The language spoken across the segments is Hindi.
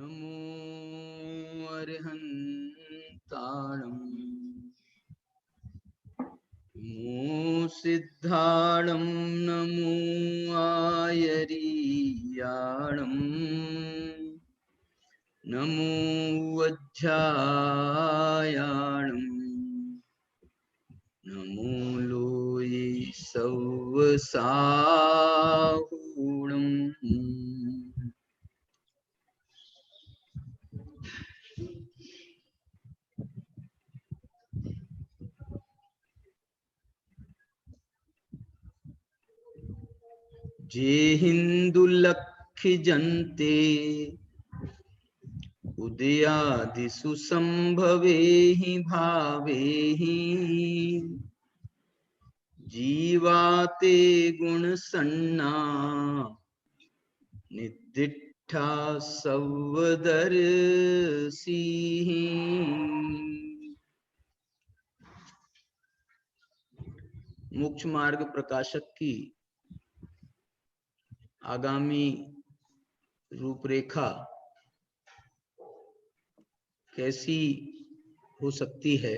नमो अरिहन्ताणम् नमो सिद्धाणं नमो आयरीयाणम् नमो वज्झायाणम् नमो लोये सव्वसाहुणम्। जे हिंदुलक्ष्य जन्ते उदयादिषु संभवेहि भावेहि जीवाते गुणसन्ना निदिष्ठा सव्वदर्शिः। मोक्ष मार्ग प्रकाशक की आगामी रूपरेखा कैसी हो सकती है,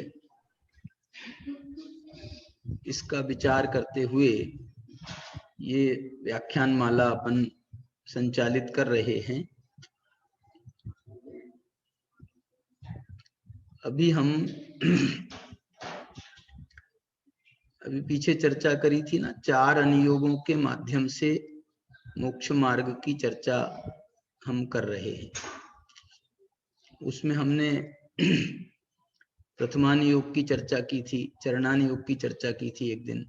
इसका विचार करते हुए ये व्याख्यान माला अपन संचालित कर रहे हैं। अभी पीछे चर्चा करी थी ना, 4 अनुयोगों के माध्यम से मोक्ष मार्ग की चर्चा हम कर रहे हैं। उसमें हमने प्रथमान योग की चर्चा की थी, चरणान योग की चर्चा की थी एक दिन।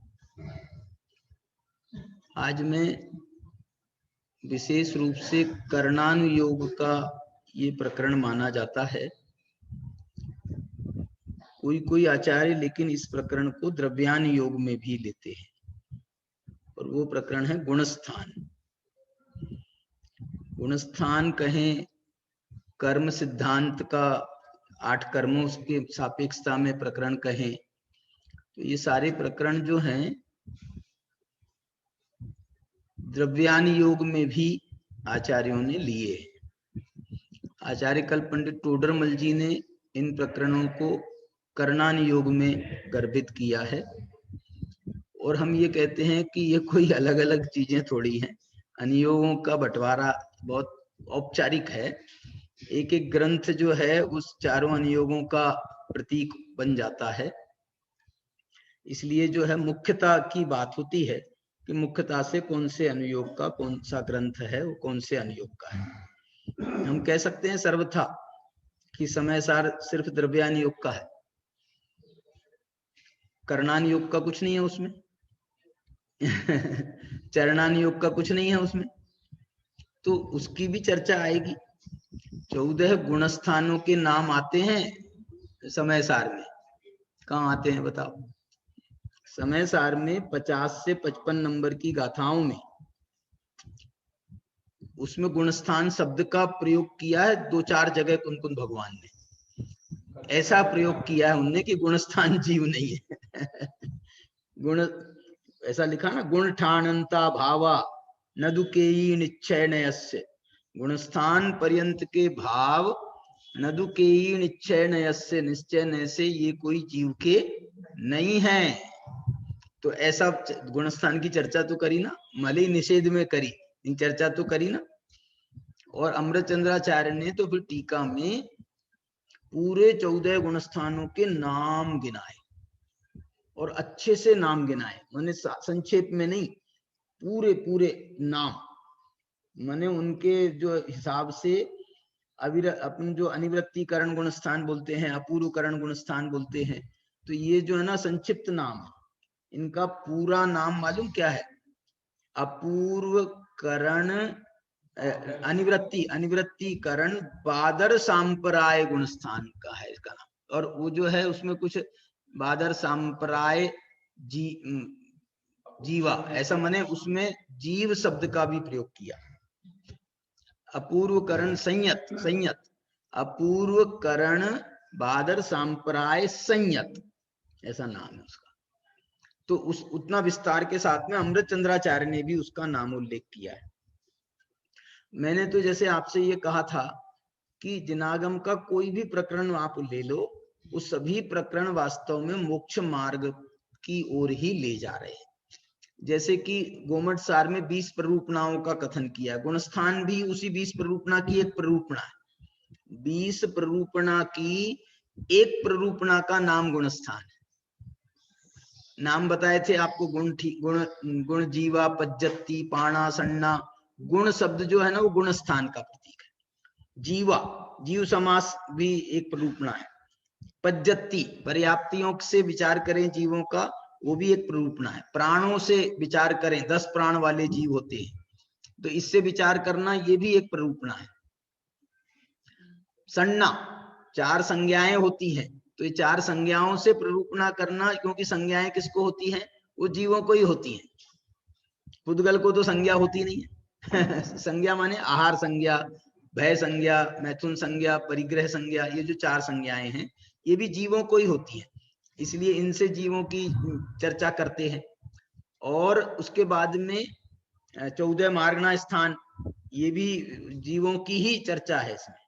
आज मैं विशेष रूप से करणान योग का ये प्रकरण माना जाता है। कोई आचार्य लेकिन इस प्रकरण को द्रव्यान योग में भी लेते हैं, और वो प्रकरण है गुणस्थान। गुणस्थान कहें, कर्म सिद्धांत का 8 कर्मों के सापेक्षता में प्रकरण कहें, तो ये सारे प्रकरण जो हैं द्रव्यान योग में भी आचार्यों ने लिए। आचार्य कल्प पंडित टोडरमल जी ने इन प्रकरणों को करणान योग में गर्भित किया है, और हम ये कहते हैं कि ये कोई अलग अलग चीजें थोड़ी हैं। अनुयोगों का बंटवारा बहुत औपचारिक है। एक एक ग्रंथ जो है उस चारों अनुयोगों का प्रतीक बन जाता है। इसलिए जो है मुख्यता की बात होती है कि मुख्यता से कौन से अनुयोग का कौन सा ग्रंथ है, वो कौन से अनुयोग का है। हम कह सकते हैं सर्वथा कि समय सार सिर्फ द्रव्यान योग का है, करणान योग का कुछ नहीं है उसमें चरणान योग का कुछ नहीं है उसमें, तो उसकी भी चर्चा आएगी। 14 गुणस्थानों के नाम आते हैं समय सार में। कहाँ आते हैं बताओ? समय सार में 50 से 55 नंबर की गाथाओं में उसमें गुणस्थान शब्द का प्रयोग किया है। 2-4 जगह कुन-कुन भगवान ने ऐसा प्रयोग किया है उनने कि गुणस्थान जीव नहीं है गुण ऐसा लिखा ना, गुण ठाणंता भावा नदुकेयी निश्चय नयस्य। गुणस्थान पर्यंत के भाव नदुकेयी निश्चय नयस्य, निश्चय नय से ये कोई जीव के नहीं है। तो ऐसा गुणस्थान की चर्चा तो करी ना, मलय निषेध में करी, इन चर्चा तो करी ना। और अमृतचंद्राचार्य ने तो फिर टीका में पूरे 14 गुणस्थानों के नाम गिनाए, और अच्छे से नाम गिनाए, माने संक्षेप में नहीं, पूरे पूरे नाम, माने उनके जो हिसाब से अपन जो अनिवृत्तिकरण गुणस्थान बोलते हैं, अपूर्वकरण गुणस्थान बोलते हैं, तो ये जो है ना संक्षिप्त नाम है। इनका पूरा नाम मालूम क्या है? अपूर्वकरण अनिवृत्तिकरण बादर सांप्राय गुणस्थान का है इसका नाम। और वो जो है उसमें कुछ बादर सांप्राय जीवा, ऐसा माने उसमें जीव शब्द का भी प्रयोग किया। अपूर्वकरण संयत अपूर्वकरण बादर सांप्राय संयत, ऐसा नाम है उसका। तो उस उतना विस्तार के साथ में अमृतचंद्राचार्य ने भी उसका नाम उल्लेख किया है। मैंने तो जैसे आपसे ये कहा था कि जिनागम का कोई भी प्रकरण आप ले लो, वो सभी प्रकरण वास्तव में मोक्ष मार्ग की ओर ही ले जा रहे हैं। जैसे कि गोमट सार में 20 प्ररूपणाओं का कथन किया, गुणस्थान भी उसी 20 प्ररूपणा की एक प्ररूपणा है। 20 प्ररूपणा की एक प्ररूपणा का नाम गुणस्थान है। नाम बताए थे आपको, गुण जीवा, पज्जति, पाणा, सन्ना। गुण शब्द जो है ना, वो गुणस्थान का प्रतीक है। जीवा, जीव समास भी एक प्ररूपणा है। पज्जति, पर्याप्तियों से विचार करें जीवों का, वो भी एक प्ररूपणा है। प्राणों से विचार करें, 10 प्राण वाले जीव होते हैं, तो इससे विचार करना, ये भी एक प्ररूपणा है। सन्ना, 4 संज्ञाएं होती हैं, तो ये 4 संज्ञाओं से प्ररूपणा करना, क्योंकि संज्ञाएं किसको होती हैं? वो जीवों को ही होती हैं। पुद्गल को तो संज्ञा होती नहीं है। संज्ञा माने आहार संज्ञा, भय संज्ञा, मैथुन संज्ञा, परिग्रह संज्ञा, ये जो 4 संज्ञाएं हैं, ये भी जीवों को ही होती है। इसलिए इनसे जीवों की चर्चा करते हैं। और उसके बाद में 14 मार्गना स्थान, ये भी जीवों की ही चर्चा है इसमें।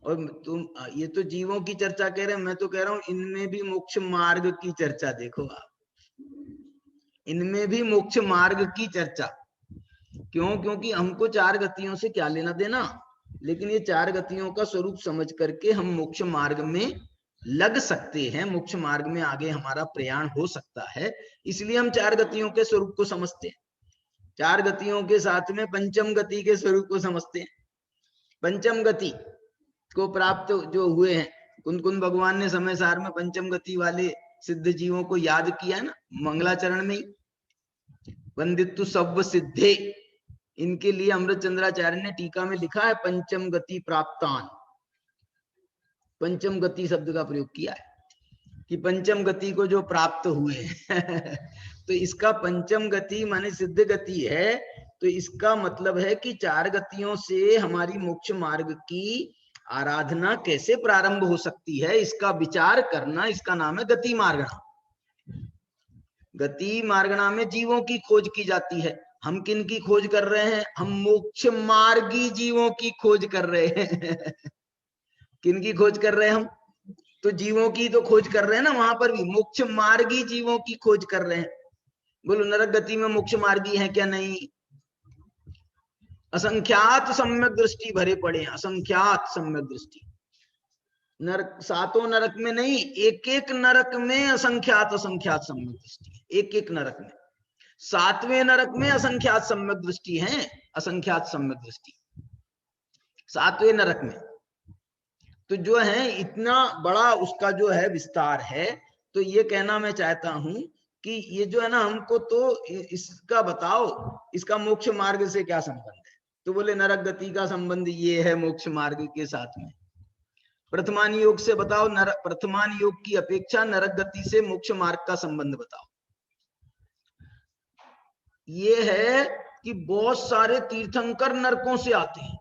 और तुम ये तो जीवों की चर्चा कह रहे हैं, मैं तो कह रहा हूं इनमें भी मोक्ष मार्ग की चर्चा। देखो आप, इनमें भी मोक्ष मार्ग की चर्चा। क्यों? क्योंकि हमको 4 गतियों से क्या लेना देना, लेकिन ये 4 गतियों का स्वरूप समझ करके हम मोक्ष मार्ग में लग सकते हैं, मोक्ष मार्ग में आगे हमारा प्रयाण हो सकता है। इसलिए हम 4 गतियों के स्वरूप को समझते हैं। 4 गतियों के साथ में पंचम गति के स्वरूप को समझते हैं। पंचम गति को प्राप्त जो हुए हैं, कुंद भगवान ने समय सार में पंचम गति वाले सिद्ध जीवों को याद किया है ना, मंगलाचरण में ही। वंदित्तु सव्व सिद्धे, इनके लिए अमृत चंद्राचार्य ने टीका में लिखा है पंचम गति प्राप्तान। पंचम गति शब्द का प्रयोग किया है कि पंचम गति को जो प्राप्त हुए। तो इसका पंचम गति माने सिद्ध गति है, तो इसका मतलब है कि 4 गतियों से हमारी मोक्ष मार्ग की आराधना कैसे प्रारंभ हो सकती है, इसका विचार करना, इसका नाम है गति मार्गणा। गति मार्गणा में जीवों की खोज की जाती है। हम किन की खोज कर रहे हैं? हम मोक्ष मार्गी जीवों की खोज कर रहे हैं। किन की खोज कर रहे हैं हम? तो जीवों की तो खोज कर रहे हैं ना, वहां पर भी मोक्ष मार्गी जीवों की खोज कर रहे हैं। बोलो नरक गति में मोक्ष मार्गी है क्या? नहीं। असंख्यात सम्यक दृष्टि भरे पड़े हैं, असंख्यात सम्यक दृष्टि। नरक, 7 नरक में नहीं, एक एक नरक में असंख्यात असंख्यात सम्यक दृष्टि। एक एक नरक में, 7वें नरक में असंख्यात सम्यक दृष्टि है, असंख्यात सम्यक दृष्टि 7वें नरक में। तो जो है इतना बड़ा उसका जो है विस्तार है। तो ये कहना मैं चाहता हूं कि ये जो है ना, हमको तो इसका बताओ, इसका मोक्ष मार्ग से क्या संबंध है? तो बोले नरक गति का संबंध ये है मोक्ष मार्ग के साथ में। प्रथमान योग से बताओ, प्रथमान योग की अपेक्षा नरक गति से मोक्ष मार्ग का संबंध बताओ। ये है कि बहुत सारे तीर्थंकर नरकों से आते हैं,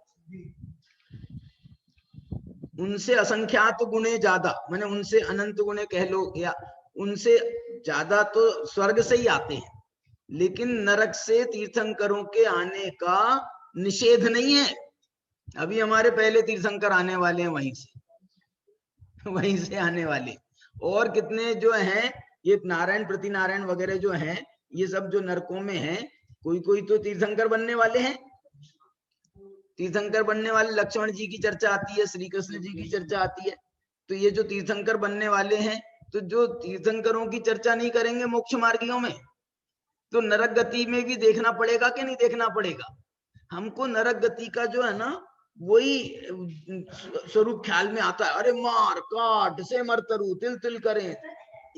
उनसे असंख्यात गुणे ज्यादा, मैंने उनसे अनंत गुणे कह लो, या उनसे ज्यादा तो स्वर्ग से ही आते हैं। लेकिन नरक से तीर्थंकरों के आने का निषेध नहीं है। अभी हमारे पहले तीर्थंकर आने वाले हैं वहीं से आने वाले। और कितने जो हैं, ये नारायण प्रतिनारायण वगैरह जो हैं, ये सब जो नरकों में हैं, कोई कोई तो तीर्थंकर बनने वाले हैं। तीर्थंकर बनने वाले लक्ष्मण जी की चर्चा आती है, श्री कृष्ण जी की चर्चा आती है। तो ये जो तीर्थंकर बनने वाले हैं, तो जो तीर्थंकरों की चर्चा नहीं करेंगे मोक्ष मार्गियों में, तो नरक गति में भी देखना पड़ेगा कि नहीं देखना पड़ेगा? हमको नरक गति का जो है ना, वही स्वरूप ख्याल में आता है। अरे मार काट से मरतरू तिल तिल करें,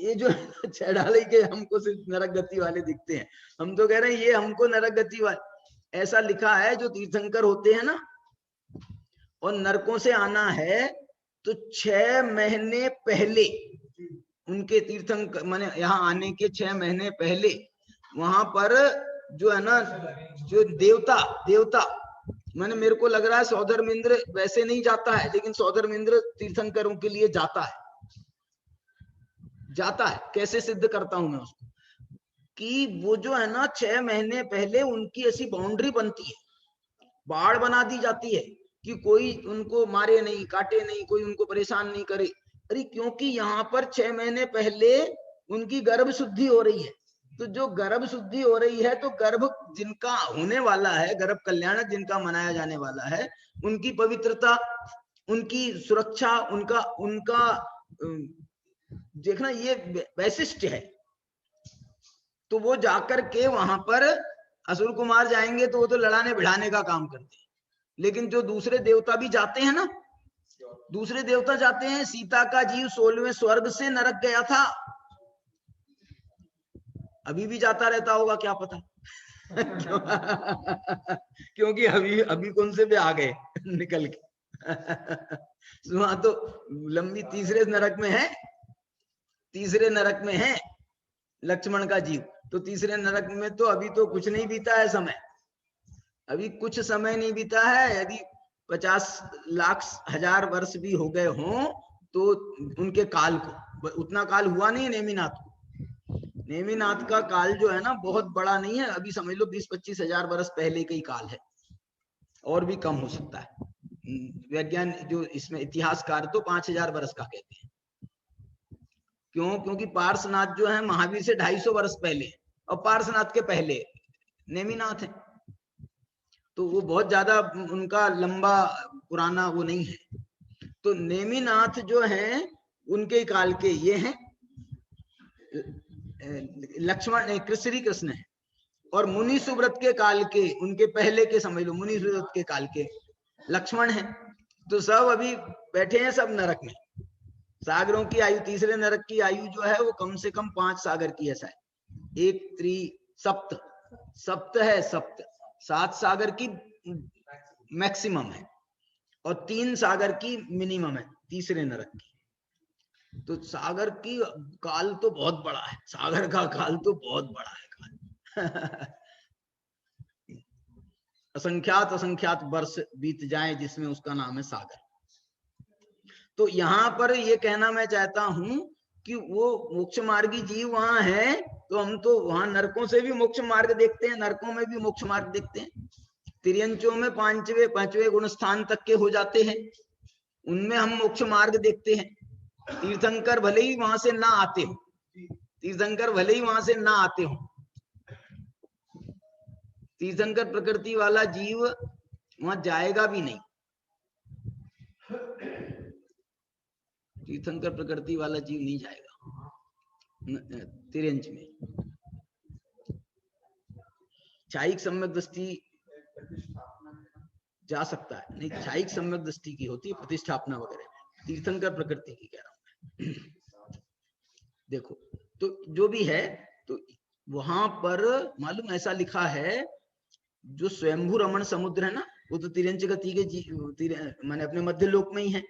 ये जो चढ़ाले के हमको सिर्फ नरक गति वाले दिखते हैं। हम तो कह रहे हैं ये हमको नरक गति वाले, ऐसा लिखा है। जो तीर्थंकर होते हैं ना, और नरकों से आना है, तो 6 महीने पहले उनके तीर्थंकर माने यहाँ आने के 6 महीने पहले वहां पर जो है ना, जो देवता मैंने, मेरे को लग रहा है सौधर्मेंद्र वैसे नहीं जाता है, लेकिन सौधर्मेंद्र तीर्थंकरों के लिए जाता है। कैसे सिद्ध करता हूं मैं उसको, कि वो जो है ना 6 महीने पहले उनकी ऐसी बाउंड्री बनती है, बाड़ बना दी जाती है कि कोई उनको मारे नहीं, काटे नहीं, कोई उनको परेशान नहीं करे। अरे क्योंकि यहाँ पर 6 महीने पहले उनकी गर्भ शुद्धि हो रही है। तो जो गर्भ शुद्धि हो रही है, तो गर्भ जिनका होने वाला है, गर्भ कल्याण जिनका मनाया जाने वाला है, उनकी पवित्रता, उनकी सुरक्षा, उनका उनका देखना ये वैशिष्ट है। तो वो जाकर के वहां पर असुर कुमार जाएंगे तो वो तो लड़ाने भिड़ाने का काम करते हैं, लेकिन जो दूसरे देवता भी जाते हैं ना, दूसरे देवता जाते हैं। सीता का जीव 16वें स्वर्ग से नरक गया था, अभी भी जाता रहता होगा, क्या पता। क्योंकि अभी कौन से भी आ गए निकल के। वहां तो लंबी तीसरे नरक में है, तीसरे नरक में है लक्ष्मण का जीव। तो तीसरे नरक में तो अभी तो कुछ नहीं बीता है समय, अभी कुछ समय नहीं बीता है। यदि 50 लाख हजार वर्ष भी हो गए हों तो उनके काल को, उतना काल हुआ नहीं नेमिनाथ को। नेमिनाथ का काल जो है ना बहुत बड़ा नहीं है, अभी समझ लो 20-25 हजार वर्ष पहले का ही काल है, और भी कम हो सकता है। वैज्ञान जो इसमें इतिहासकार तो 5000 वर्ष का कहते हैं। क्यों? क्योंकि पार्श्वनाथ जो है महावीर से 250 वर्ष पहले, और पार्श्वनाथ के पहले नेमिनाथ है, तो वो बहुत ज्यादा उनका लंबा पुराना वो नहीं है। तो नेमिनाथ जो है उनके काल के ये हैं लक्ष्मण, श्री कृष्ण है। और मुनि सुव्रत के काल के, उनके पहले के समझ लो, मुनि सुव्रत के काल के लक्ष्मण है। तो सब अभी बैठे हैं सब नरक में। सागरों की आयु, तीसरे नरक की आयु जो है वो कम से कम 5 सागर की है शायद। 1 3 सप्त, सप्त है, सप्त 7 सागर की मैक्सिमम है, और 3 सागर की मिनिमम है तीसरे नरक की। तो सागर की काल तो बहुत बड़ा है, सागर का काल तो बहुत बड़ा है काल। असंख्यात असंख्यात वर्ष बीत जाए जिसमें उसका नाम है सागर। तो यहाँ पर ये कहना मैं चाहता हूं कि वो मोक्ष मार्गी जीव वहां है, तो हम तो वहां नरकों से भी मोक्ष मार्ग देखते हैं, नरकों में भी मोक्ष मार्ग देखते हैं। तिर्यंचों में 5वें गुण स्थान तक के हो जाते हैं, उनमें हम मोक्ष मार्ग देखते हैं। तीर्थंकर भले ही वहां से ना आते हो, तीर्थंकर भले ही वहां से ना आते हो, तीर्थंकर प्रकृति वाला जीव वहां जाएगा भी नहीं। तीर्थंकर प्रकृति वाला जीव नहीं जाएगा तिरंज में। छायिक सम्यक दृष्टि जा सकता है, नहीं छायिक सम्यक दृष्टि की होती है प्रतिष्ठापना वगैरह, तीर्थंकर प्रकृति की कह रहा हूं मैं। देखो तो जो भी है, तो वहां पर मालूम ऐसा लिखा है, जो स्वयंभू रमण समुद्र है ना, वो तो तिरंज गति के माने अपने मध्य लोक में ही है।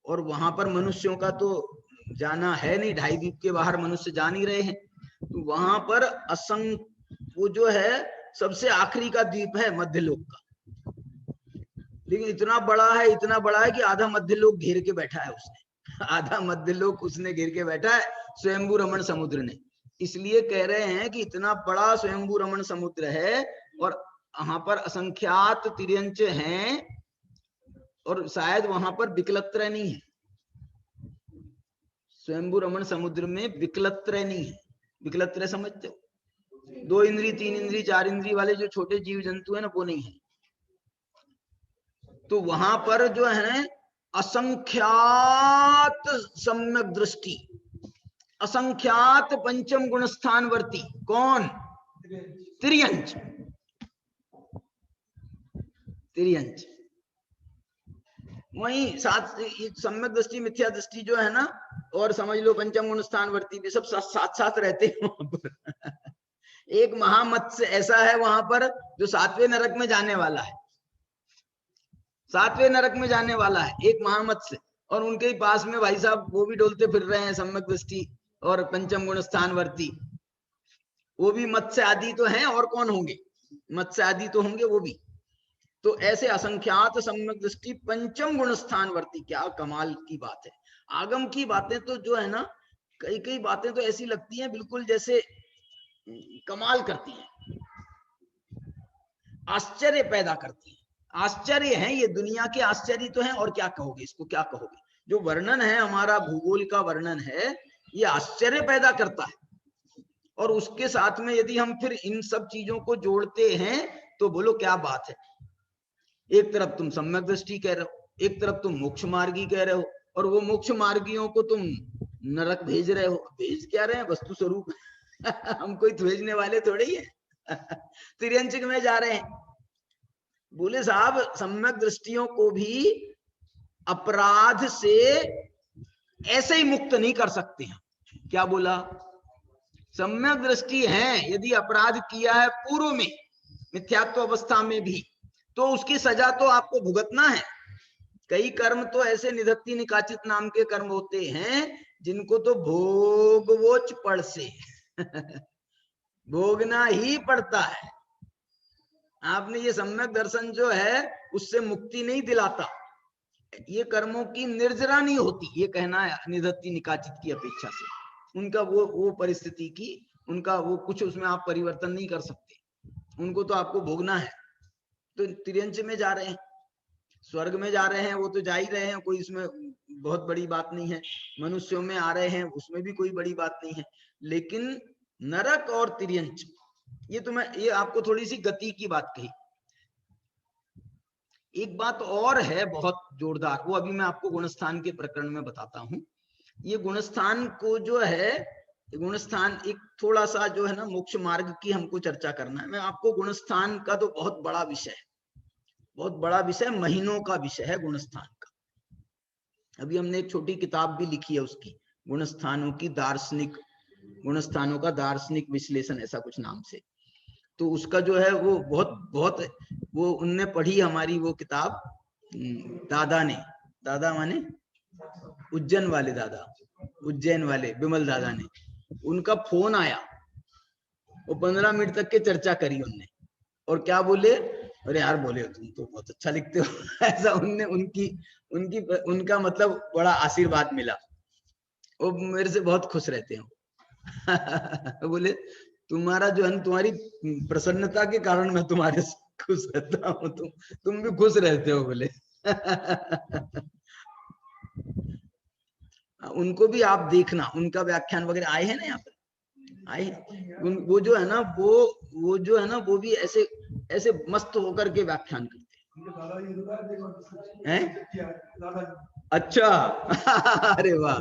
और वहां पर मनुष्यों का तो जाना है नहीं, 2.5 द्वीप के बाहर मनुष्य जा नहीं रहे हैं। तो वहां पर वो जो है सबसे आखिरी का द्वीप है मध्यलोक का, लेकिन इतना बड़ा है, इतना बड़ा है कि आधा मध्यलोक घेर के बैठा है उसने, आधा मध्यलोक उसने घेर के बैठा है स्वयंभू रमण समुद्र ने। इसलिए कह रहे हैं कि इतना बड़ा स्वयंभू रमण समुद्र है, और वहां पर असंख्यात तिर्यंच हैं, और शायद वहां पर विकलत्रय नहीं है। स्वयंभू रमण समुद्र में विकलत्रय नहीं है। विकलत्रय समझते हो? 2 इंद्री, 3 इंद्री, 4 इंद्री वाले जो छोटे जीव जंतु है ना, वो नहीं है। तो वहां पर जो है असंख्यात सम्यक दृष्टि, असंख्यात पंचम गुण स्थानवर्ती, कौन? तिर्यंच, तिर्यंच। वही साथ सम्यक दृष्टि, मिथ्या दृष्टि जो है ना, और समझ लो पंचम गुण स्थानवर्ती भी सब साथ साथ रहते हैं वहां पर। एक महामत्स्य ऐसा है वहां पर जो 7वें नरक में जाने वाला है, 7वें नरक में जाने वाला है एक महामत्स्य, और उनके ही पास में भाई साहब वो भी डोलते फिर रहे हैं सम्यक दृष्टि और पंचम गुण स्थानवर्ती। वो भी मत्स्य आदि तो हैं, और कौन होंगे? मत्स्य आदि तो होंगे वो भी। तो ऐसे असंख्यात सम्यक दृष्टि पंचम गुण स्थानवर्ती, क्या कमाल की बात है। आगम की बातें तो जो है ना, कई कई बातें तो ऐसी लगती हैं बिल्कुल जैसे कमाल करती हैं, आश्चर्य पैदा करती हैं। आश्चर्य है, ये दुनिया के आश्चर्य तो हैं, और क्या कहोगे इसको, क्या कहोगे। जो वर्णन है हमारा भूगोल का वर्णन है, ये आश्चर्य पैदा करता है। और उसके साथ में यदि हम फिर इन सब चीजों को जोड़ते हैं तो बोलो क्या बात है। एक तरफ तुम सम्यक दृष्टि कह रहे हो, एक तरफ तुम मोक्ष मार्गी कह रहे हो, और वो मोक्ष मार्गियों को तुम नरक भेज रहे हो। भेज क्या रहे हैं, वस्तु स्वरूप हम कोई भेजने वाले थोड़े ही है तिर्यंचक में जा रहे हैं। बोले साहब सम्यक दृष्टियों को भी अपराध से ऐसे ही मुक्त नहीं कर सकते हैं। क्या बोला, सम्यक दृष्टि है, यदि अपराध किया है पूर्व में मिथ्यात्व अवस्था में भी, तो उसकी सजा तो आपको भुगतना है। कई कर्म तो ऐसे निधत्ति निकाचित नाम के कर्म होते हैं जिनको तो भोगवोच पड़ से भोगना ही पड़ता है। आपने ये सम्यक दर्शन जो है उससे मुक्ति नहीं दिलाता, ये कर्मों की निर्जरा नहीं होती, ये कहना है निधत्ति निकाचित की अपेक्षा से। उनका वो परिस्थिति की, उनका वो कुछ उसमें आप परिवर्तन नहीं कर सकते, उनको तो आपको भोगना है। तो तिर्यंच में जा रहे हैं, स्वर्ग में जा रहे हैं, वो तो जा ही रहे हैं, कोई इसमें बहुत बड़ी बात नहीं है। मनुष्यों में आ रहे हैं, उसमें भी कोई बड़ी बात नहीं है। लेकिन नरक और तिर्यंच, ये तो मैं ये आपको थोड़ी सी गति की बात कही। एक बात और है बहुत जोरदार, वो अभी मैं आपको गुणस्थान के प्रकरण में बताता हूं। ये गुणस्थान को जो है, गुणस्थान एक थोड़ा सा जो है ना मोक्ष मार्ग की हमको चर्चा करना है। मैं आपको गुणस्थान का तो बहुत बड़ा विषय है, बहुत बड़ा विषय, महीनों का विषय है गुणस्थान का। अभी हमने एक छोटी किताब भी लिखी है उसकी, गुणस्थानों की दार्शनिक, गुणस्थानों का दार्शनिक विश्लेषण, ऐसा कुछ नाम से। तो उसका जो है वो बहुत वो उनने पढ़ी हमारी वो किताब, दादा ने, दादा माने उज्जैन वाले दादा, उज्जैन वाले विमल दादा ने, उनका फोन आया, वो 15 मिनट तक के चर्चा करी उनने। और क्या बोले, अरे यार बोले तुम तो बहुत अच्छा लिखते हो ऐसा उनने उनका मतलब बड़ा आशीर्वाद मिला। वो मेरे से बहुत खुश रहते हो बोले तुम्हारा जो है, तुम्हारी प्रसन्नता के कारण मैं तुम्हारे से खुश रहता हूँ, तुम भी खुश रहते हो बोले उनको भी आप देखना, उनका व्याख्यान वगैरह आए हैं ना यहाँ पर, आए वो जो है ना वो जो है ना वो भी ऐसे ऐसे मस्त होकर के व्याख्यान करते हैं। अच्छा अरे वाह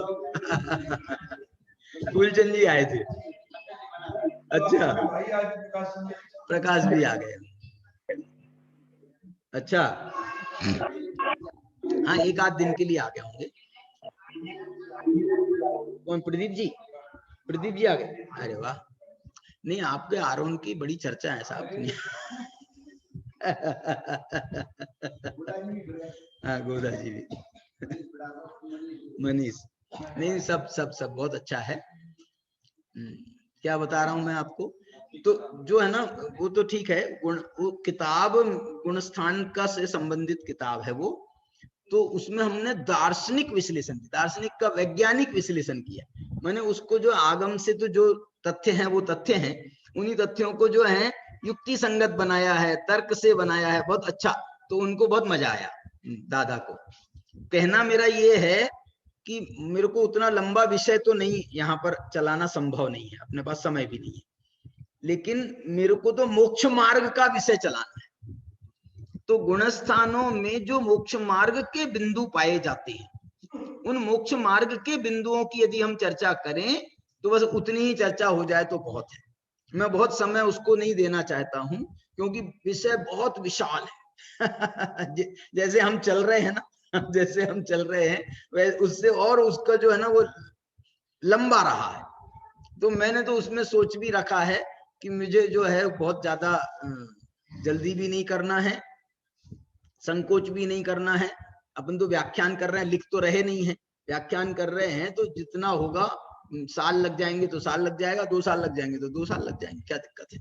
फूलचंद जी आए थे, अच्छा प्रकाश भी आ गए, अच्छा हाँ एक आध दिन के लिए आ गए होंगे। कौन, प्रदीप जी, प्रदीप जी आ गए, अरे वाह। नहीं आपके आरोन की बड़ी चर्चा है साहब हाँ गोदा जी भी मनीष, नहीं सब सब सब बहुत अच्छा है। क्या बता रहा हूं मैं आपको, तो जो है ना वो तो ठीक है, वो किताब गुणस्थान का से संबंधित किताब है वो। तो उसमें हमने दार्शनिक विश्लेषण, दार्शनिक का वैज्ञानिक विश्लेषण किया। मैंने उसको जो आगम से तो जो तथ्य हैं वो तथ्य हैं, उन्हीं तथ्यों को जो है युक्ति संगत बनाया है, तर्क से बनाया है, बहुत अच्छा। तो उनको बहुत मजा आया दादा को। कहना मेरा ये है कि मेरे को उतना लंबा विषय तो नहीं यहाँ पर चलाना संभव नहीं है, अपने पास समय भी नहीं है, लेकिन मेरे को तो मोक्ष मार्ग का विषय चलाना है। तो गुणस्थानों में जो मोक्ष मार्ग के बिंदु पाए जाते हैं, उन मोक्ष मार्ग के बिंदुओं की यदि हम चर्चा करें तो बस उतनी ही चर्चा हो जाए तो बहुत है। मैं बहुत समय उसको नहीं देना चाहता हूं क्योंकि विषय बहुत विशाल है जैसे हम चल रहे हैं ना, जैसे हम चल रहे हैं वैसे उससे और उसका जो है ना वो लंबा रहा है। तो मैंने तो उसमें सोच भी रखा है कि मुझे जो है बहुत ज्यादा जल्दी भी नहीं करना है, संकोच भी नहीं करना है। अपन तो व्याख्यान कर रहे हैं, लिख तो रहे नहीं है, व्याख्यान कर रहे हैं, तो जितना होगा, साल लग जाएंगे तो साल लग जाएगा, 2 साल लग जाएंगे तो 2 साल लग जाएंगे, क्या दिक्कत है।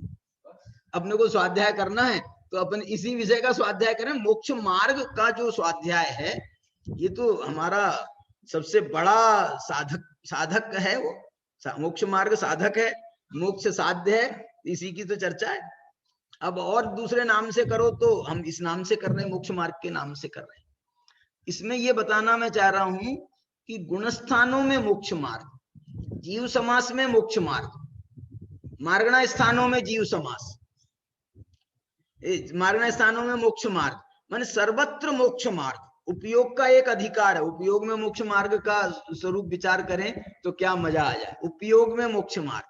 अपने को स्वाध्याय करना है तो अपन इसी विषय का स्वाध्याय करें। मोक्ष मार्ग का जो स्वाध्याय है ये तो हमारा सबसे बड़ा साधक है, वो मोक्ष मार्ग साधक है, मोक्ष साध्य है, इसी की तो चर्चा है। अब और दूसरे नाम से करो तो हम इस नाम से कर रहे हैं, मोक्ष मार्ग के नाम से कर रहे हैं। इसमें ये बताना मैं चाह रहा हूं कि गुणस्थानों में मोक्ष मार्ग, जीव समास में मोक्ष मार्ग, मार्गणा स्थानों में जीव समास, मार्गणा स्थानों में मोक्ष मार्ग, माने सर्वत्र मोक्ष मार्ग। उपयोग का एक अधिकार है, उपयोग में मोक्ष मार्ग का स्वरूप विचार करें तो क्या मजा आ जाए। उपयोग में मोक्ष मार्ग,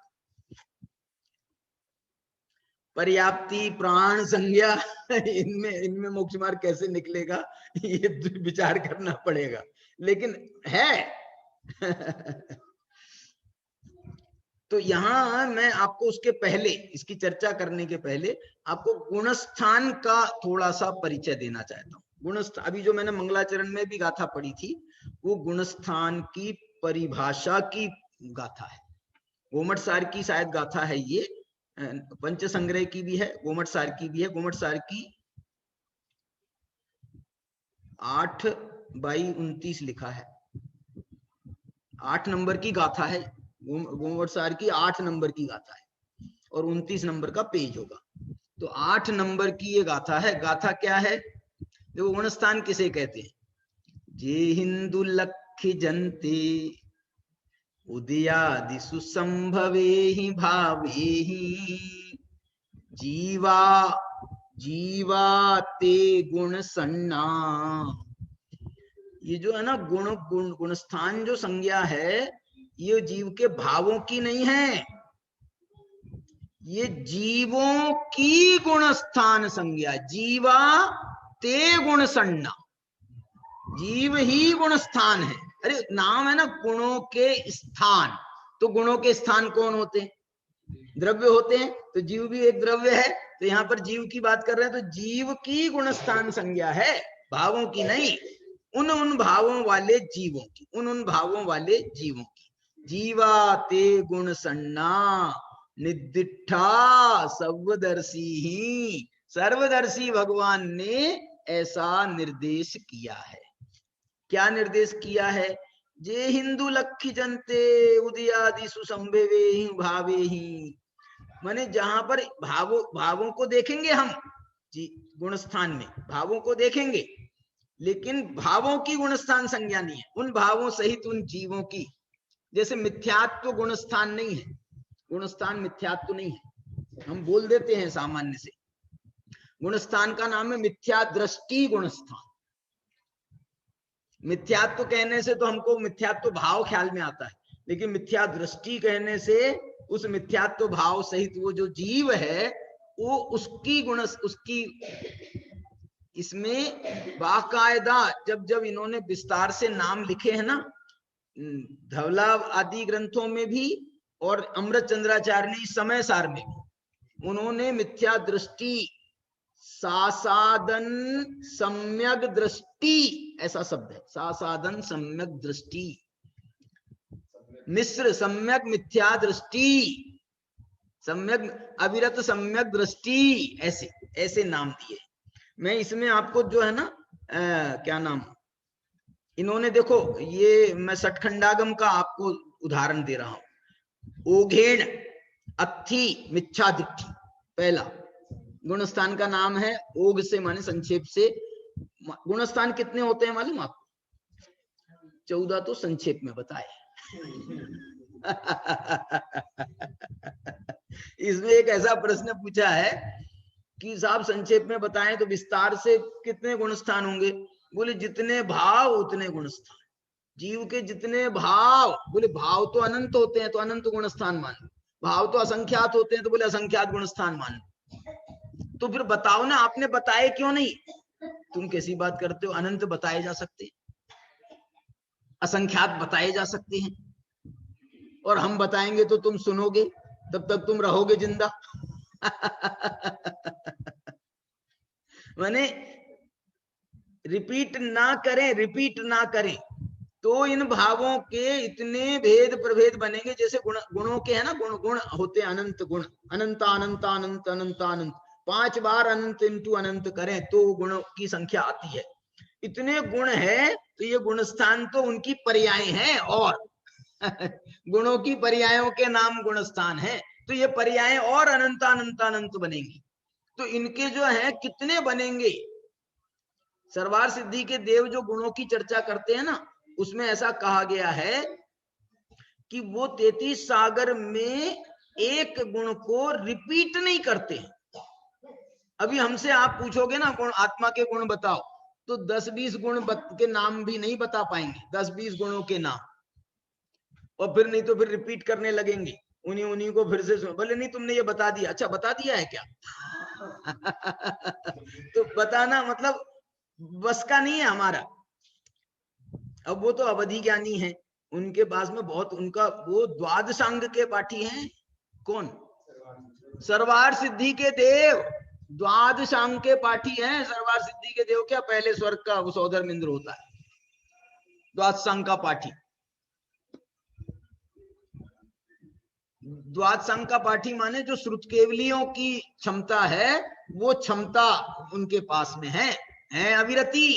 पर्याप्ति, प्राण, संज्ञा, इनमें मोक्ष मार्ग कैसे निकलेगा ये विचार करना पड़ेगा, लेकिन है। तो यहां मैं आपको उसके पहले, इसकी चर्चा करने के पहले आपको गुणस्थान का थोड़ा सा परिचय देना चाहता हूं। गुणस्थान, अभी जो मैंने मंगलाचरण में भी गाथा पढ़ी थी, वो गुणस्थान की परिभाषा की गाथा है। गोमटसार की शायद गाथा है ये, पंच संग्रह की भी है, गोमटसार की भी है। गोमटसार की 8/29 लिखा है, 8 नंबर की गाथा है। गोमटसार की 8 नंबर की गाथा है और 29 नंबर का पेज होगा। तो 8 नंबर की ये गाथा है। गाथा क्या है? देखो, गुणस्थान किसे कहते हैं? जे हिंदू लक्ष्य जनते उदयादिषु संभवे ही भावे ही जीवा जीवा ते गुण सन्ना। ये जो है ना गुणस्थान जो संज्ञा है, ये जीव के भावों की नहीं है, ये जीवों की गुणस्थान संज्ञा। जीवा ते गुण सन्ना, जीव ही गुणस्थान है। अरे नाम है ना गुणों के स्थान, तो गुणों के स्थान कौन होते हैं? द्रव्य होते हैं। तो जीव भी एक द्रव्य है, तो यहाँ पर जीव की बात कर रहे हैं, तो जीव की गुणस्थान संज्ञा है, भावों की नहीं। उन भावों वाले जीवों की, उन भावों वाले जीवों की। जीवा ते गुण सन्ना निदिठा सर्वदर्शी ही, सर्वदर्शी भगवान ने ऐसा निर्देश किया है। क्या निर्देश किया है? जे हिंदू लक्ष्य जनते उदयादि सुसंभवे ही भावे ही, माने जहां पर भावों को देखेंगे हम जी, गुणस्थान में भावों को देखेंगे, लेकिन भावों की गुणस्थान संज्ञा नहीं है, उन भावों सहित उन जीवों की। जैसे मिथ्यात्व गुणस्थान नहीं है, गुणस्थान मिथ्यात्व नहीं है, हम बोल देते हैं सामान्य से। गुणस्थान का नाम है मिथ्या दृष्टि गुणस्थान। मिथ्यात्व कहने से तो हमको मिथ्यात्व भाव ख्याल में आता है, लेकिन मिथ्या दृष्टि कहने से उस मिथ्यात्व भाव सहित वो जो जीव है, वो उसकी गुण, उसकी, इसमें बाकायदा जब इन्होंने विस्तार से नाम लिखे हैं ना, धवला आदि ग्रंथों में भी और अमृत चंद्राचार्य ने समय सार में भी, उन्होंने मिथ्या दृष्टि, सासादन सम्यक दृष्टि, ऐसा शब्द है, सासादन सम्यक दृष्टि, मिश्र सम्यक मिथ्या दृष्टि, सम्यक अविरत सम्यक दृष्टि, ऐसे ऐसे नाम दिए। मैं इसमें आपको जो है ना क्या नाम, इन्होंने देखो, ये मैं सठखंडागम का आपको उदाहरण दे रहा हूं। ओघेण अत्थि मिथ्या दिट्ठी, पहला गुणस्थान का नाम है। ओघ से माने संक्षेप से। गुणस्थान कितने होते हैं मालूम आपको? 14 तो संक्षेप में बताए। इसमें एक ऐसा प्रश्न पूछा है कि साहब संक्षेप में बताएं तो विस्तार से कितने गुणस्थान होंगे? बोले जितने भाव उतने गुणस्थान। जीव के जितने भाव, बोले भाव तो अनंत होते हैं तो अनंत गुणस्थान मान लो, भाव तो असंख्यात होते हैं तो बोले असंख्यात गुणस्थान मान लो। तो फिर बताओ ना, आपने बताए क्यों नहीं? तुम कैसी बात करते हो? अनंत बताए जा सकते हैं, असंख्यात बताए जा सकते हैं, और हम बताएंगे तो तुम सुनोगे, तब तक तुम रहोगे जिंदा। माने रिपीट ना करें तो इन भावों के इतने भेद प्रभेद बनेंगे। जैसे गुणों के है ना, गुण होते हैं अनंत गुण, अनंत अनंत अनंत अनंत अनंत, 5 बार अनंत इंटू अनंत करें तो गुणों की संख्या आती है। इतने गुण है तो ये गुणस्थान तो उनकी पर्याय हैं, और गुणों की पर्यायों के नाम गुणस्थान है, तो ये पर्याय और अनंत अनंत अनंत बनेंगी। तो इनके जो है कितने बनेंगे। सर्वार सिद्धि के देव जो गुणों की चर्चा करते हैं ना, उसमें ऐसा कहा गया है कि वो 33 सागर में एक गुण को रिपीट नहीं करते। अभी हमसे आप पूछोगे ना गुण, आत्मा के गुण बताओ, तो 10-20 गुण के नाम भी नहीं बता पाएंगे, 10-20 गुणों के नाम, और फिर नहीं तो फिर रिपीट करने लगेंगे उन्हीं को फिर से। बोले नहीं तुमने ये बता दिया। अच्छा बता दिया है क्या? तो बताना मतलब बस का नहीं है हमारा। अब वो तो अवधि ज्ञानी है, उनके पास में बहुत, उनका वो द्वादशांग के पाठी हैं। कौन? सर्वार सिद्धि के देव द्वादशांग के पाठी हैं। सर्वार सिद्धि के देव क्या पहले स्वर्ग का वो सौधर्म इंद्र होता है, द्वादशांग का पाठी। द्वादशांग का पाठी माने जो श्रुत केवलियों की क्षमता है, वो क्षमता उनके पास में है अविरति,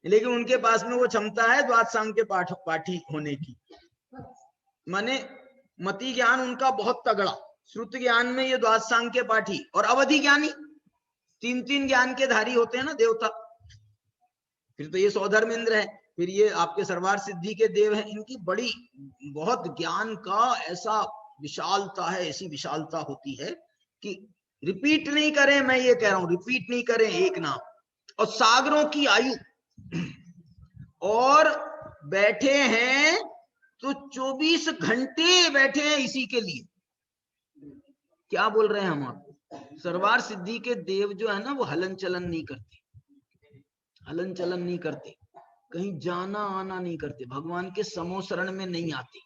लेकिन उनके पास में वो क्षमता है द्वादशांग के पाठी होने की। माने मति ज्ञान उनका बहुत तगड़ा, श्रुत ज्ञान में ये द्वादशांग के पाठी, और अवधि ज्ञानी 3-3 ज्ञान के धारी होते हैं ना देवता। फिर तो ये सौधर्म इंद्र है, फिर ये आपके सर्वार सिद्धि के देव हैं। इनकी बड़ी बहुत ज्ञान का ऐसा विशालता है, ऐसी विशालता होती है कि रिपीट नहीं करें, मैं ये कह रहा हूं रिपीट नहीं करें एक नाम। और सागरों की आयु, और बैठे हैं तो 24 घंटे बैठे हैं इसी के लिए। क्या बोल रहे हैं हम आपको? सर्वार सिद्धि के देव जो है ना, वो हलन चलन नहीं करते, हलन चलन नहीं करते, कहीं जाना आना नहीं करते, भगवान के समोशरण में नहीं आते।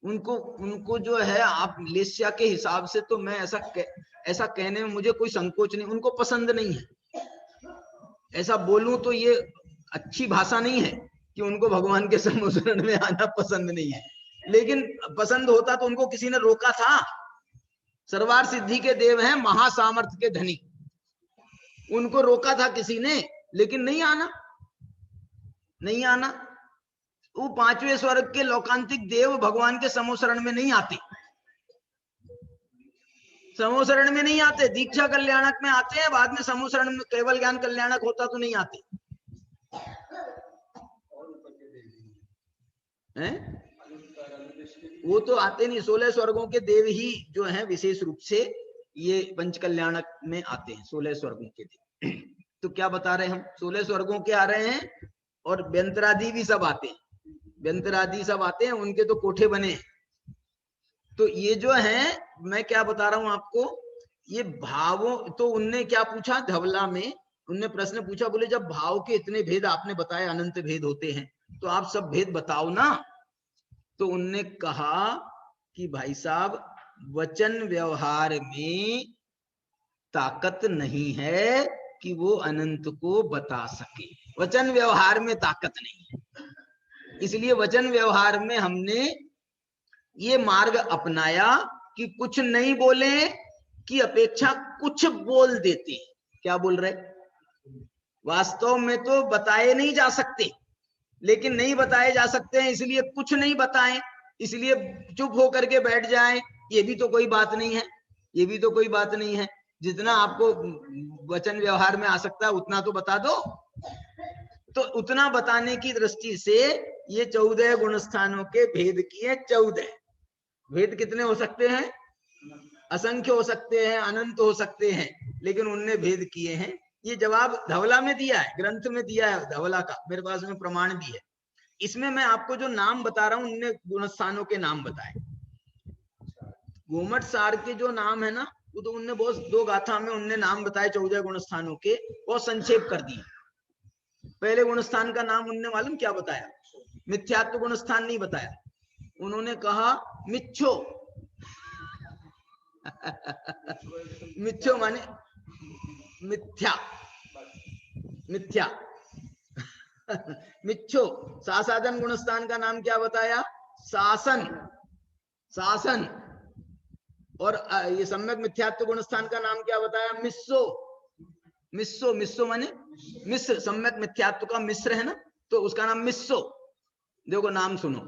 उनको जो है, आप लेस्या के हिसाब से तो मैं ऐसा कहने में मुझे कोई संकोच नहीं, उनको पसंद नहीं है। ऐसा बोलूं तो ये अच्छी भाषा नहीं है कि उनको भगवान के समोशरण में आना पसंद नहीं है, लेकिन पसंद होता तो उनको किसी ने रोका था। सर्वार सिद्धि के देव हैं महासामर्थ्य के धनी, उनको रोका था किसी ने, लेकिन नहीं आना, नहीं आना। वो 5वें स्वर्ग के लौकांतिक देव भगवान के समोशरण में नहीं आते, समोशरण में नहीं आते, दीक्षा कल्याणक में आते हैं, बाद में समोशरण में केवल ज्ञान कल्याणक होता तो नहीं आते हैं। वो तो आते नहीं, 16 स्वर्गों के देव ही जो हैं विशेष रूप से ये पंच कल्याणक में आते हैं, 16 स्वर्गों के देव। तो क्या बता रहे हम, 16 स्वर्गों के आ रहे हैं, और व्यंतरादि भी सब आते हैं, व्यंतरादि सब आते हैं, उनके तो कोठे बने। तो ये जो है, मैं क्या बता रहा हूं आपको, ये भावों, तो उनने क्या पूछा धवला में, उनने प्रश्न पूछा, बोले जब भाव के इतने भेद आपने बताए, अनंत भेद होते हैं, तो आप सब भेद बताओ ना। तो उनने कहा कि भाई साहब, वचन व्यवहार में ताकत नहीं है कि वो अनंत को बता सके, वचन व्यवहार में ताकत नहीं है। इसलिए वचन व्यवहार में हमने ये मार्ग अपनाया कि कुछ नहीं बोले की अपेक्षा कुछ बोल देते। क्या बोल रहे? वास्तव में तो बताए नहीं जा सकते, लेकिन नहीं बताए जा सकते हैं इसलिए कुछ नहीं बताएं, इसलिए चुप होकर के बैठ जाएं, ये भी तो कोई बात नहीं है, ये भी तो कोई बात नहीं है। जितना आपको वचन व्यवहार में आ सकता है उतना तो बता दो। तो उतना बताने की दृष्टि से ये 14 गुण स्थानों के भेद किए। 14 भेद कितने हो सकते हैं? असंख्य हो सकते हैं, अनंत हो सकते हैं, लेकिन उनने भेद किए हैं। ये जवाब धवला में दिया है, ग्रंथ में दिया है धवला का, मेरे पास में प्रमाण भी है। इसमें मैं आपको जो नाम बता रहा हूं, उनने गुणस्थानों के नाम बताए। गोमट सार के जो नाम है ना, वो तो उनने बहुत 2 गाथा में उनने नाम बताए 14 गुणस्थानों के, बहुत संक्षेप कर दिए। पहले गुणस्थान का नाम उनने मालूम क्या बताया? मिथ्यात्व गुणस्थान नहीं बताया, उन्होंने कहा मिच्छो। मिच्छो माने मिथ्या, मिथ्या। मिच्छो। सासादन गुणस्थान का नाम क्या बताया? शासन, शासन। और ये सम्यक मिथ्यात्व गुणस्थान का नाम क्या बताया? मिस्सो, मिस्सो। मिस्सो माने मिश्र, सम्यक मिथ्यात्व का मिश्र है ना, तो उसका नाम मिस्सो। देखो नाम सुनो,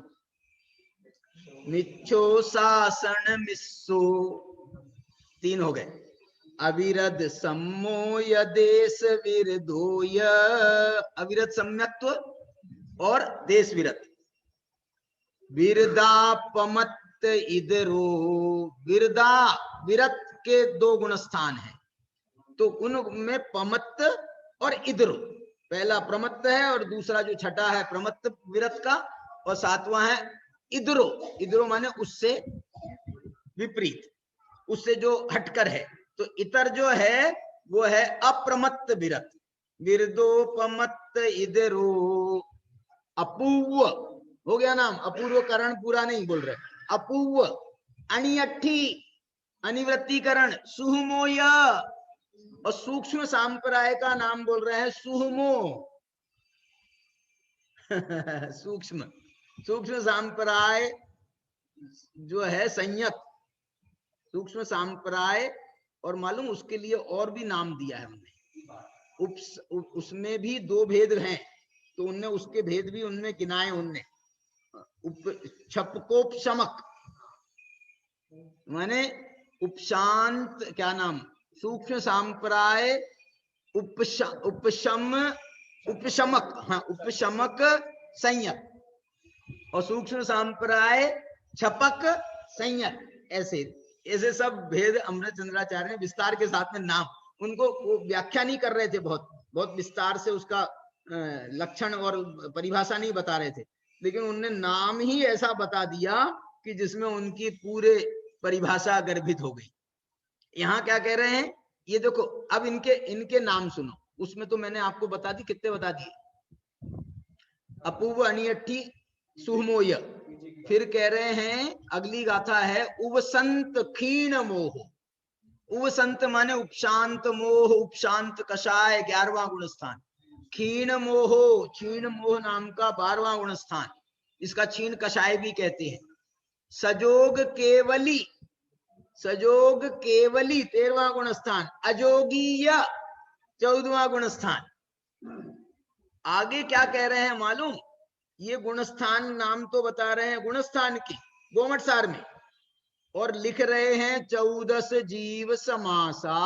मिच्छो, शासन, मिस्सो, 3 हो गए। अविरद सम्मोय देश विरधोय, अविरत सम्यक्त्व और देश विरत। विरदापमत्त इदरो, विरदा विरत के दो गुण स्थान है, तो उनमें पमत्त और इदरो, पहला प्रमत्त है और दूसरा जो छठा है प्रमत्त विरत का, और सातवां है इदरो। इदरो माने उससे विपरीत, उससे जो हटकर है। तो इतर जो है वो है अप्रमत्त विरत। विरदोपमत्त इदरो अपूर्व हो गया नाम, अपूर्व करण पूरा नहीं बोल रहे, अपूर्व। अणियठी अनिवृत्तिकरण सुहमोय, और सूक्ष्म सांप्राय का नाम बोल रहे हैं सुहमो। सूक्ष्म सूक्ष्म सांप्राय जो है संयत, सूक्ष्म सांप्राय, और मालूम उसके लिए और भी नाम दिया है उन्हें। उसमें भी दो भेद हैं, तो उनने उसके भेद भी उनमें गिनाए। उनने छपकोपशमक माने उपशांत, क्या नाम, सूक्ष्म सांप्राय उपशम उपशमक, हाँ उपशमक संयत, और सूक्ष्म सांप्राय छपक संयत। ऐसे ऐसे सब भेद अमृत चंद्राचार्य ने विस्तार के साथ में नाम, उनको वो व्याख्या नहीं कर रहे थे, बहुत बहुत विस्तार से उसका लक्षण और परिभाषा नहीं बता रहे थे, लेकिन उनने नाम ही ऐसा बता दिया कि जिसमें उनकी पूरे परिभाषा गर्भित हो गई। यहाँ क्या कह रहे हैं ये देखो, अब इनके नाम सुनो। उसमें तो मैंने आपको बता दी, कितने बता दिए, अपूर्व अनियठी सुहमोय। फिर कह रहे हैं अगली गाथा है उवसंत क्षीण मोह। उवसंत माने उपशांत मोह, उपशांत कषाय 11वां गुण स्थान। क्षीण मोह, क्षीण मोह नाम का 12वां गुण स्थान, इसका क्षीण कषाय भी कहते हैं। सजोग केवली, सजोग केवली 13वां गुण स्थान। अजोगीय 14वां गुण स्थान। आगे क्या कह रहे हैं मालूम, ये गुणस्थान नाम तो बता रहे हैं गुणस्थान की गोमटसार में, और लिख रहे हैं 14 जीव समासा।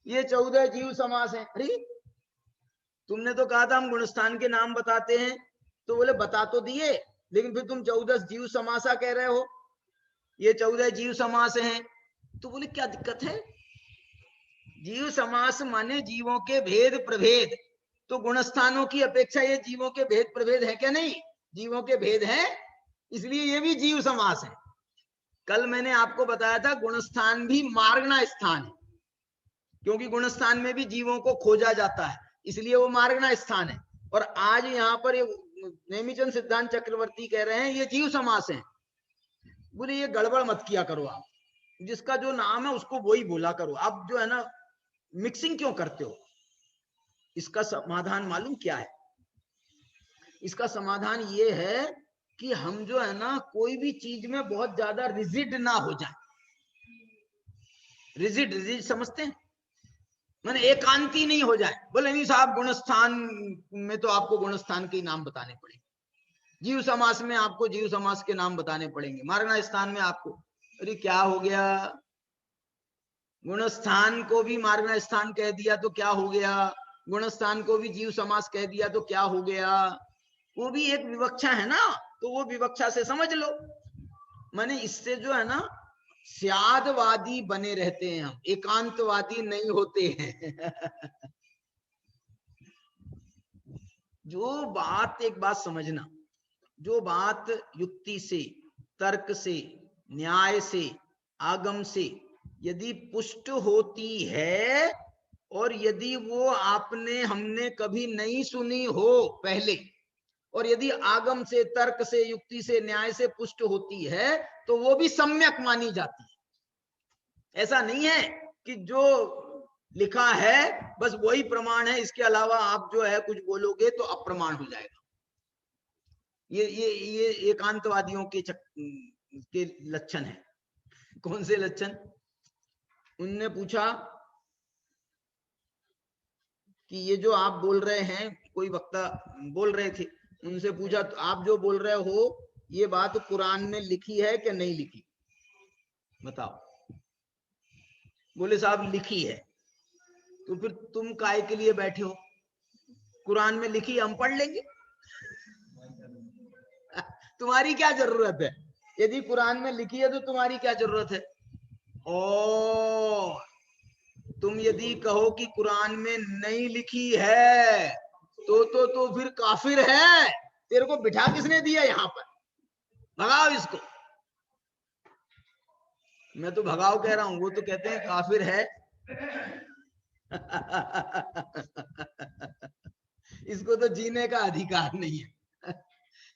ये 14 जीव समास है। अरे तुमने तो कहा था हम गुणस्थान के नाम बताते हैं, तो बोले बता तो दिए, लेकिन फिर तुम 14 जीव समासा कह रहे हो, ये 14 जीव समास हैं। तो बोले क्या दिक्कत है, जीव समास माने जीवों के भेद प्रभेद, तो गुणस्थानों की अपेक्षा ये जीवों के भेद प्रभेद है क्या? नहीं, जीवों के भेद है, इसलिए ये भी जीव समास है। कल मैंने आपको बताया था गुणस्थान भी मार्गना स्थान है, क्योंकि गुणस्थान में भी जीवों को खोजा जाता है, इसलिए वो मार्गना स्थान है। और आज यहाँ पर नेमिचंद सिद्धांत चक्रवर्ती कह रहे हैं ये जीव समास है। बोले ये गड़बड़ मत किया करो आप, जिसका जो नाम है उसको वही बोला करो, आप जो है ना मिक्सिंग क्यों करते हो। इसका समाधान मालूम क्या है? इसका समाधान ये है कि हम जो है ना कोई भी चीज में बहुत ज्यादा रिजिड ना हो जाए। रिजिड रिजिड समझते हैं, माने एकांती नहीं हो जाए। बोले नहीं साहब गुणस्थान में तो आपको गुणस्थान के नाम बताने पड़ेंगे, जीव समास में आपको जीव समास के नाम बताने पड़ेंगे, मार्गना स्थान में आपको। अरे क्या हो गया, गुणस्थान को भी मार्गना स्थान कह दिया तो क्या हो गया, गुणस्थान को भी जीव समास कह दिया तो क्या हो गया। वो भी एक विवक्षा है ना, तो वो विवक्षा से समझ लो। माने इससे जो है ना स्यादवादी बने रहते हैं हम, एकांतवादी नहीं होते हैं। जो बात, एक बात समझना, जो बात युक्ति से, तर्क से, न्याय से, आगम से यदि पुष्ट होती है, और यदि वो आपने हमने कभी नहीं सुनी हो पहले, और यदि आगम से, तर्क से, युक्ति से, न्याय से पुष्ट होती है, तो वो भी सम्यक मानी जाती है। ऐसा नहीं है कि जो लिखा है बस वही प्रमाण है, इसके अलावा आप जो है कुछ बोलोगे तो अप्रमाण हो जाएगा। ये एकांतवादियों के लक्षण है। कौन से लक्षण? उनने पूछा कि ये जो आप बोल रहे हैं, कोई वक्ता बोल रहे थे, उनसे पूछा तो आप जो बोल रहे हो ये बात कुरान में लिखी है कि नहीं लिखी, बताओ। बोले साहब लिखी है, तो फिर तुम काय के लिए बैठे हो? कुरान में लिखी हम पढ़ लेंगे। तुम्हारी क्या जरूरत है? यदि कुरान में लिखी है तो तुम्हारी क्या जरूरत है? और तुम यदि कहो कि कुरान में नहीं लिखी है तो फिर काफिर है। तेरे को बिठा किसने दिया यहां पर? भगाओ इसको। मैं तो भगाओ कह रहा हूं, वो तो कहते हैं काफिर है। इसको तो जीने का अधिकार नहीं है।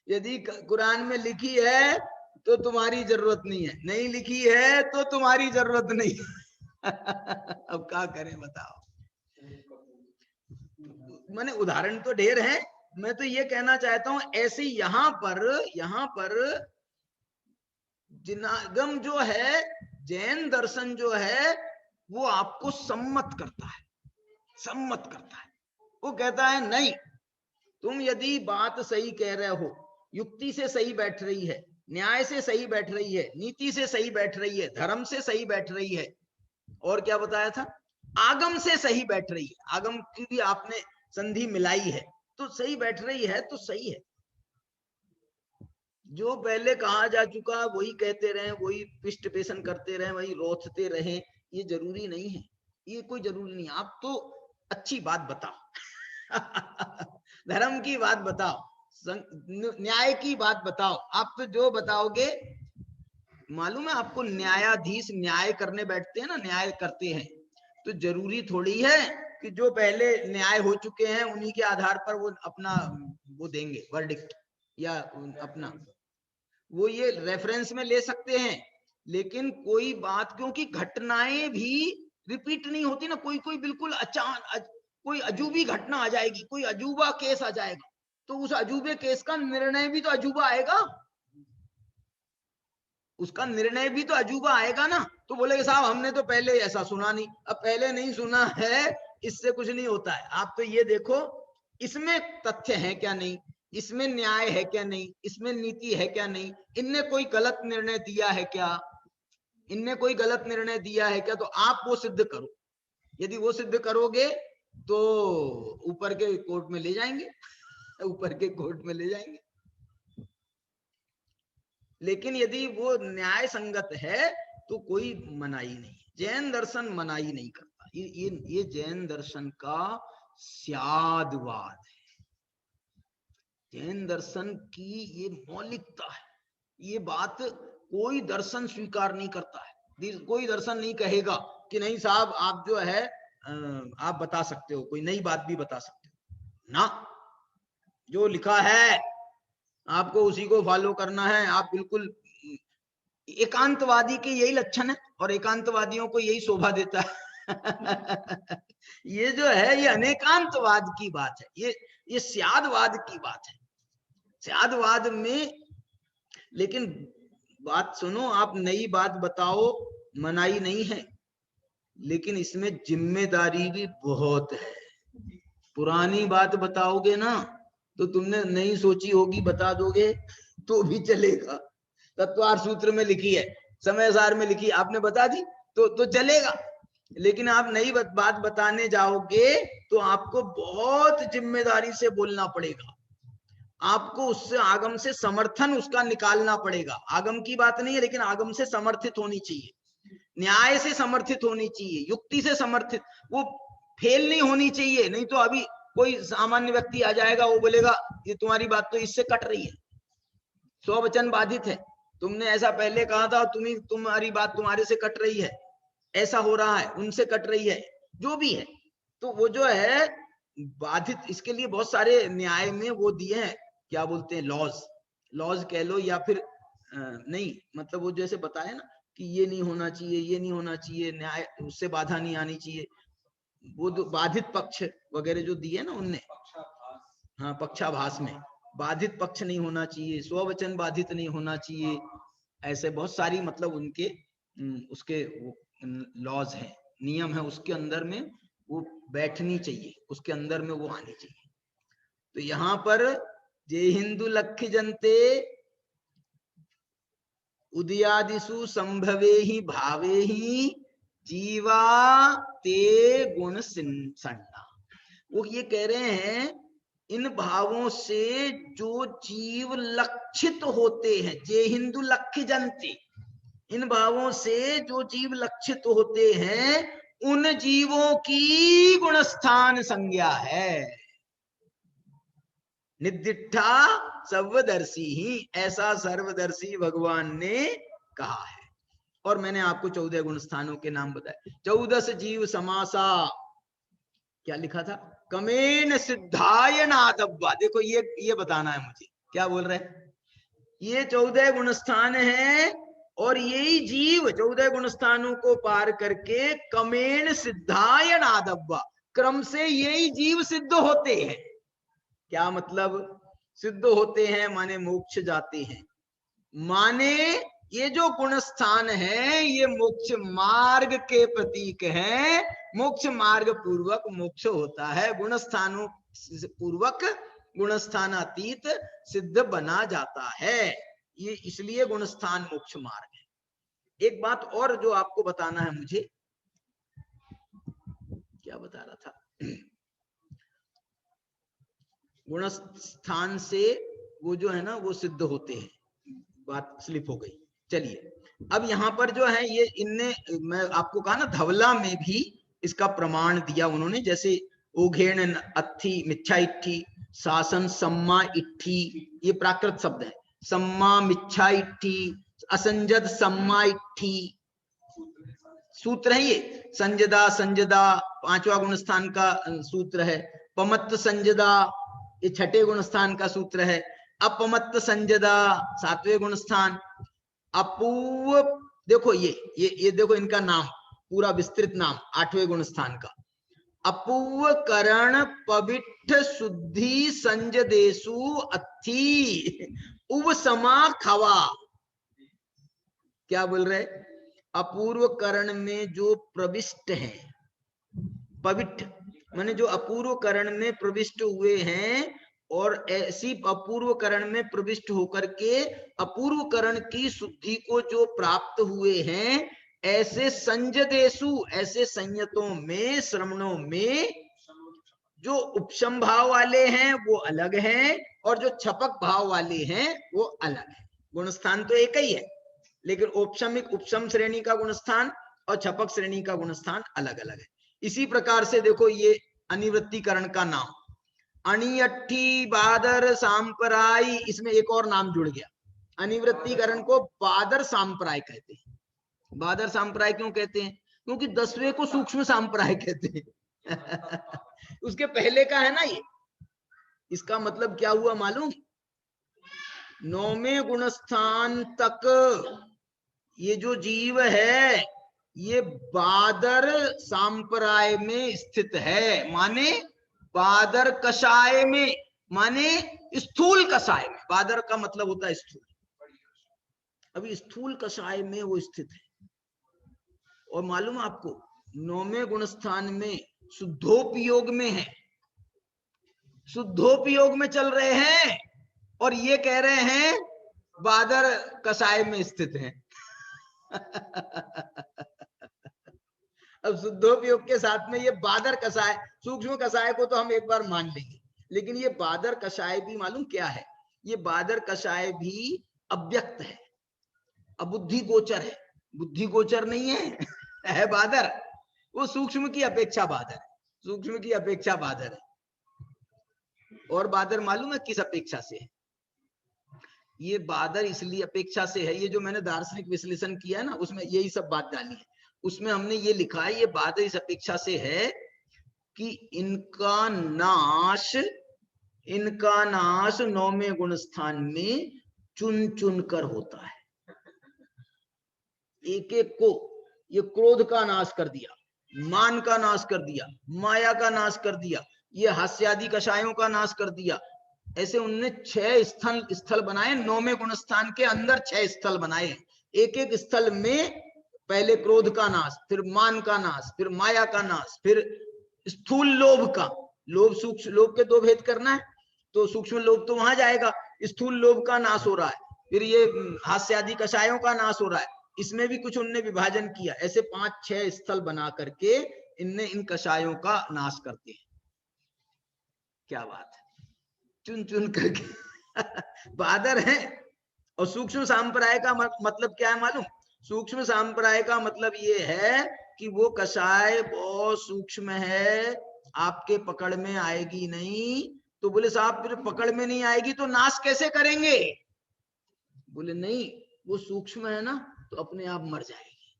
यदि कुरान में लिखी है तो तुम्हारी जरूरत नहीं है, नहीं लिखी है तो तुम्हारी जरूरत नहीं। अब क्या करें बताओ। मैंने उदाहरण तो ढेर है। मैं तो ये कहना चाहता हूं ऐसे यहां पर जिनागम जो है, जैन दर्शन जो है, वो आपको सम्मत करता है, सम्मत करता है। वो कहता है नहीं, तुम यदि बात सही कह रहे हो, युक्ति से सही बैठ रही है, न्याय से सही बैठ रही है, नीति से सही बैठ रही है, धर्म से सही बैठ रही है, और क्या बताया था, आगम से सही बैठ रही है, आगम की भी आपने संधि मिलाई है, तो सही बैठ रही है तो सही है। जो पहले कहा जा चुका वही कहते रहे, वही पिष्ट पेशन करते रहे, वही रोथते रहे, ये जरूरी नहीं है। ये कोई जरूरी नहीं। आप तो अच्छी बात बताओ। धर्म की बात बताओ, न्याय की बात बताओ। आप तो जो बताओगे, मालूम है आपको, न्यायाधीश न्याय करने बैठते हैं ना, न्याय करते हैं, तो जरूरी थोड़ी है कि जो पहले न्याय हो चुके हैं उन्हीं के आधार पर वो अपना वो देंगे वर्डिक्ट, या अपना वो ये रेफरेंस में ले सकते हैं। लेकिन कोई बात, क्योंकि घटनाएं भी रिपीट नहीं होती ना, कोई कोई बिल्कुल अचानक कोई अजूबी घटना आ जाएगी, कोई अजूबा केस आ जाएगा, तो उस अजूबे केस का निर्णय भी तो अजूबा आएगा, उसका निर्णय भी तो अजूबा आएगा ना। तो बोले साहब हमने तो पहले ऐसा सुना नहीं। अब पहले नहीं सुना है इससे कुछ नहीं होता है। आप तो ये देखो इसमें तथ्य है क्या नहीं, इसमें न्याय है क्या नहीं, इसमें नीति है क्या नहीं, इनने कोई गलत निर्णय दिया है क्या, इनने कोई गलत निर्णय दिया है क्या, तो आप वो सिद्ध करो। यदि वो सिद्ध करोगे तो ऊपर के कोर्ट में ले जाएंगे, ऊपर के कोर्ट में ले जाएंगे। लेकिन यदि वो न्याय संगत है तो कोई मनाही नहीं। जैन दर्शन मनाही नहीं करता। ये जैन दर्शन का स्यादवाद है, जैन दर्शन की ये मौलिकता है। ये बात कोई दर्शन स्वीकार नहीं करता है। कोई दर्शन नहीं कहेगा कि नहीं साहब आप जो है आप बता सकते हो, कोई नई बात भी बता सकते हो ना। जो लिखा है आपको उसी को फॉलो करना है। आप बिल्कुल, एकांतवादी के यही लक्षण है और एकांतवादियों को यही शोभा देता है। ये जो है ये अनेकांतवाद की बात है, ये स्यादवाद की बात है। स्यादवाद में, लेकिन बात सुनो, आप नई बात बताओ, मनाही नहीं है, लेकिन इसमें जिम्मेदारी भी बहुत है। पुरानी बात बताओगे ना तो तुमने नहीं सोची होगी, बता दोगे तो भी चलेगा। तत्वार सूत्र में लिखी है, समय सार में लिखी, आपने बता दी तो चलेगा। लेकिन आप नई बात बताने जाओगे तो आपको बहुत जिम्मेदारी से बोलना पड़ेगा। आपको उससे आगम से समर्थन उसका निकालना पड़ेगा। आगम की बात नहीं है, लेकिन आगम से समर्थित होनी चाहिए, न्याय से समर्थित होनी चाहिए, युक्ति से समर्थित, वो फेल नहीं होनी चाहिए। नहीं तो अभी कोई सामान्य व्यक्ति आ जाएगा, वो बोलेगा ये तुम्हारी बात तो इससे कट रही है, स्ववचन बाधित है, तुमने ऐसा पहले कहा था, तुम्हारी बात तुम्हारे से कट रही है, ऐसा हो रहा है, उनसे कट रही है, जो भी है। तो वो जो है बाधित, इसके लिए बहुत सारे न्याय में वो दिए हैं, क्या बोलते हैं, लॉज कह लो, या फिर नहीं, मतलब वो जैसे बताया ना कि ये नहीं होना चाहिए, ये नहीं होना चाहिए, न्याय उससे बाधा नहीं आनी चाहिए, वो बाधित पक्ष वगैरह जो दिए ना उनने, हाँ, पक्षाभास में बाधित पक्ष नहीं होना चाहिए, स्ववचन बाधित नहीं होना चाहिए, ऐसे बहुत सारी मतलब उनके उसके लॉज हैं, नियम है, उसके अंदर में वो बैठनी चाहिए, उसके अंदर में वो आनी चाहिए। तो यहाँ पर जे हिंदू लक्ष्य जनते उदयादिषु संभवे ही भावे ही जीवा ते गुण सन्ना। वो ये कह रहे हैं इन भावों से जो जीव लक्षित होते हैं, जे हिंदू लक्ष्य जनते, इन भावों से जो जीव लक्षित होते हैं उन जीवों की गुणस्थान संज्ञा है। निदिष्ठा सर्वदर्शी ही, ऐसा सर्वदर्शी भगवान ने कहा है। और मैंने आपको 14 गुण स्थानों के नाम बताए। 14 जीव समासा, क्या लिखा था, कमेन सिद्धाय नादब्बा। देखो ये बताना है मुझे, क्या बोल रहे हैं, ये 14 गुण स्थान है और यही जीव 14 गुण स्थानों को पार करके कमेन सिद्धाय नादब्बा, क्रम से यही जीव सिद्ध होते हैं। क्या मतलब सिद्ध होते हैं? माने मोक्ष जाते हैं। माने ये जो गुण स्थान है ये मोक्ष मार्ग के प्रतीक हैं। मोक्ष मार्ग पूर्वक मोक्ष होता है, गुण स्थानों पूर्वक गुण स्थानातीत सिद्ध बना जाता है। ये इसलिए गुण स्थान मोक्ष मार्ग है। एक बात और जो आपको बताना है मुझे, क्या बता रहा था, गुण स्थान से वो जो है ना वो सिद्ध होते हैं, बात स्लिप हो गई। चलिए अब यहाँ पर जो है ये इनने, मैं आपको कहा ना धवला में भी इसका प्रमाण दिया उन्होंने, जैसे ओघेण अत्थि मिच्छा इट्ठी, शासन सम्मा इट्ठी, ये प्राकृत शब्द है, सम्मा मिच्छा इट्ठी, असंजद सम्मा इट्ठी, सूत्र है ये। संजदा संजदा 5वां गुण स्थान का सूत्र है। पमत्त संजदा ये 6ठे गुण स्थान का सूत्र है। अपमत्त संजदा 7वें गुण स्थान। अपूव, देखो ये देखो इनका नाम, पूरा विस्तृत नाम 8वें गुण स्थान का। अपूव करण पविठ शुद्धि संजदेशु अथी उव समा खवा। क्या बोल रहे? अपूर्व करण में जो प्रविष्ट है, पविठ माने जो अपूर्व करण में प्रविष्ट हुए हैं और ऐसी अपूर्व करण में प्रविष्ट होकर के अपूर्व करण की शुद्धि को जो प्राप्त हुए हैं, ऐसे संजदेशु, ऐसे संयतों में, श्रमणों में जो उपशम भाव वाले हैं वो अलग हैं और जो छपक भाव वाले हैं वो अलग है। गुणस्थान तो एक ही है, लेकिन औपशमिक उपशम श्रेणी का गुणस्थान और छपक श्रेणी का गुणस्थान अलग अलग है। इसी प्रकार से देखो ये अनिवृत्तिकरण का नाम, अणियट्ठी बादर सांपराई, इसमें एक और नाम जुड़ गया। अनिवृत्तिकरण को बादर सांप्राय कहते हैं। बादर सांप्राय क्यों कहते हैं? क्योंकि 10वें को सूक्ष्म सांप्राय कहते हैं उसके पहले का है ना ये। इसका मतलब क्या हुआ मालूम? 9वें गुणस्थान तक ये जो जीव है ये बादर सांप्राय में स्थित है, माने बादर कषाय में, माने स्थूल कषाय में। बादर का मतलब होता है स्थूल, अभी स्थूल कषाय में वो स्थित है। और मालूम आपको 9वें गुणस्थान में शुद्धोपयोग में है, शुद्धोपयोग में चल रहे हैं और ये कह रहे हैं बादर कषाय में स्थित है अब शुद्धोपयोग के साथ में ये बादर कषाय, सूक्ष्म कषाय को तो हम एक बार मान लेंगे, लेकिन ये बादर कषाय भी मालूम क्या है? ये बादर कषाय भी अव्यक्त है, अबुद्धि गोचर है, बुद्धि गोचर नहीं है है बादर। वो सूक्ष्म की अपेक्षा बादर है, सूक्ष्म की अपेक्षा बादर है। और बादर मालूम है किस अपेक्षा से है? ये बादर इसलिए अपेक्षा से है, ये जो मैंने दार्शनिक विश्लेषण किया है ना उसमें यही सब बात डाली है। उसमें हमने ये लिखा है ये बादर इस अपेक्षा से है कि इनका नाश 9वें गुण स्थान में चुन चुन कर होता है। एक एक को ये क्रोध का नाश कर दिया, मान का नाश कर दिया, माया का नाश कर दिया, ये हास्यादि कषायों का नाश कर दिया। ऐसे उनने 6 स्थल बनाए, 9वें गुण स्थान के अंदर 6 स्थल बनाए। एक एक स्थल में पहले क्रोध का नाश, फिर मान का नाश, फिर माया का नाश, फिर स्थूल लोभ का, लोभ सूक्ष्म लोभ के 2 भेद करना है तो सूक्ष्म लोभ तो वहां जाएगा, स्थूल लोभ का नाश हो रहा है, फिर ये हास्यादि कषायों का नाश हो रहा है, इसमें भी कुछ उनने विभाजन किया, ऐसे 5-6 स्थल बना करके इनने इन कषायों का नाश करते हैं। क्या बात है, चुन चुन करके बहादुर है। और सूक्ष्म सांप्रदाय का मतलब क्या है मालूम? सूक्ष्म सांप्रदाय का मतलब ये है कि वो कषाय बहुत सूक्ष्म है, आपके पकड़ में आएगी नहीं। तो बोले साहब फिर पकड़ में नहीं आएगी तो नाश कैसे करेंगे? बोले नहीं, वो सूक्ष्म है ना, तो अपने आप मर जाएगी,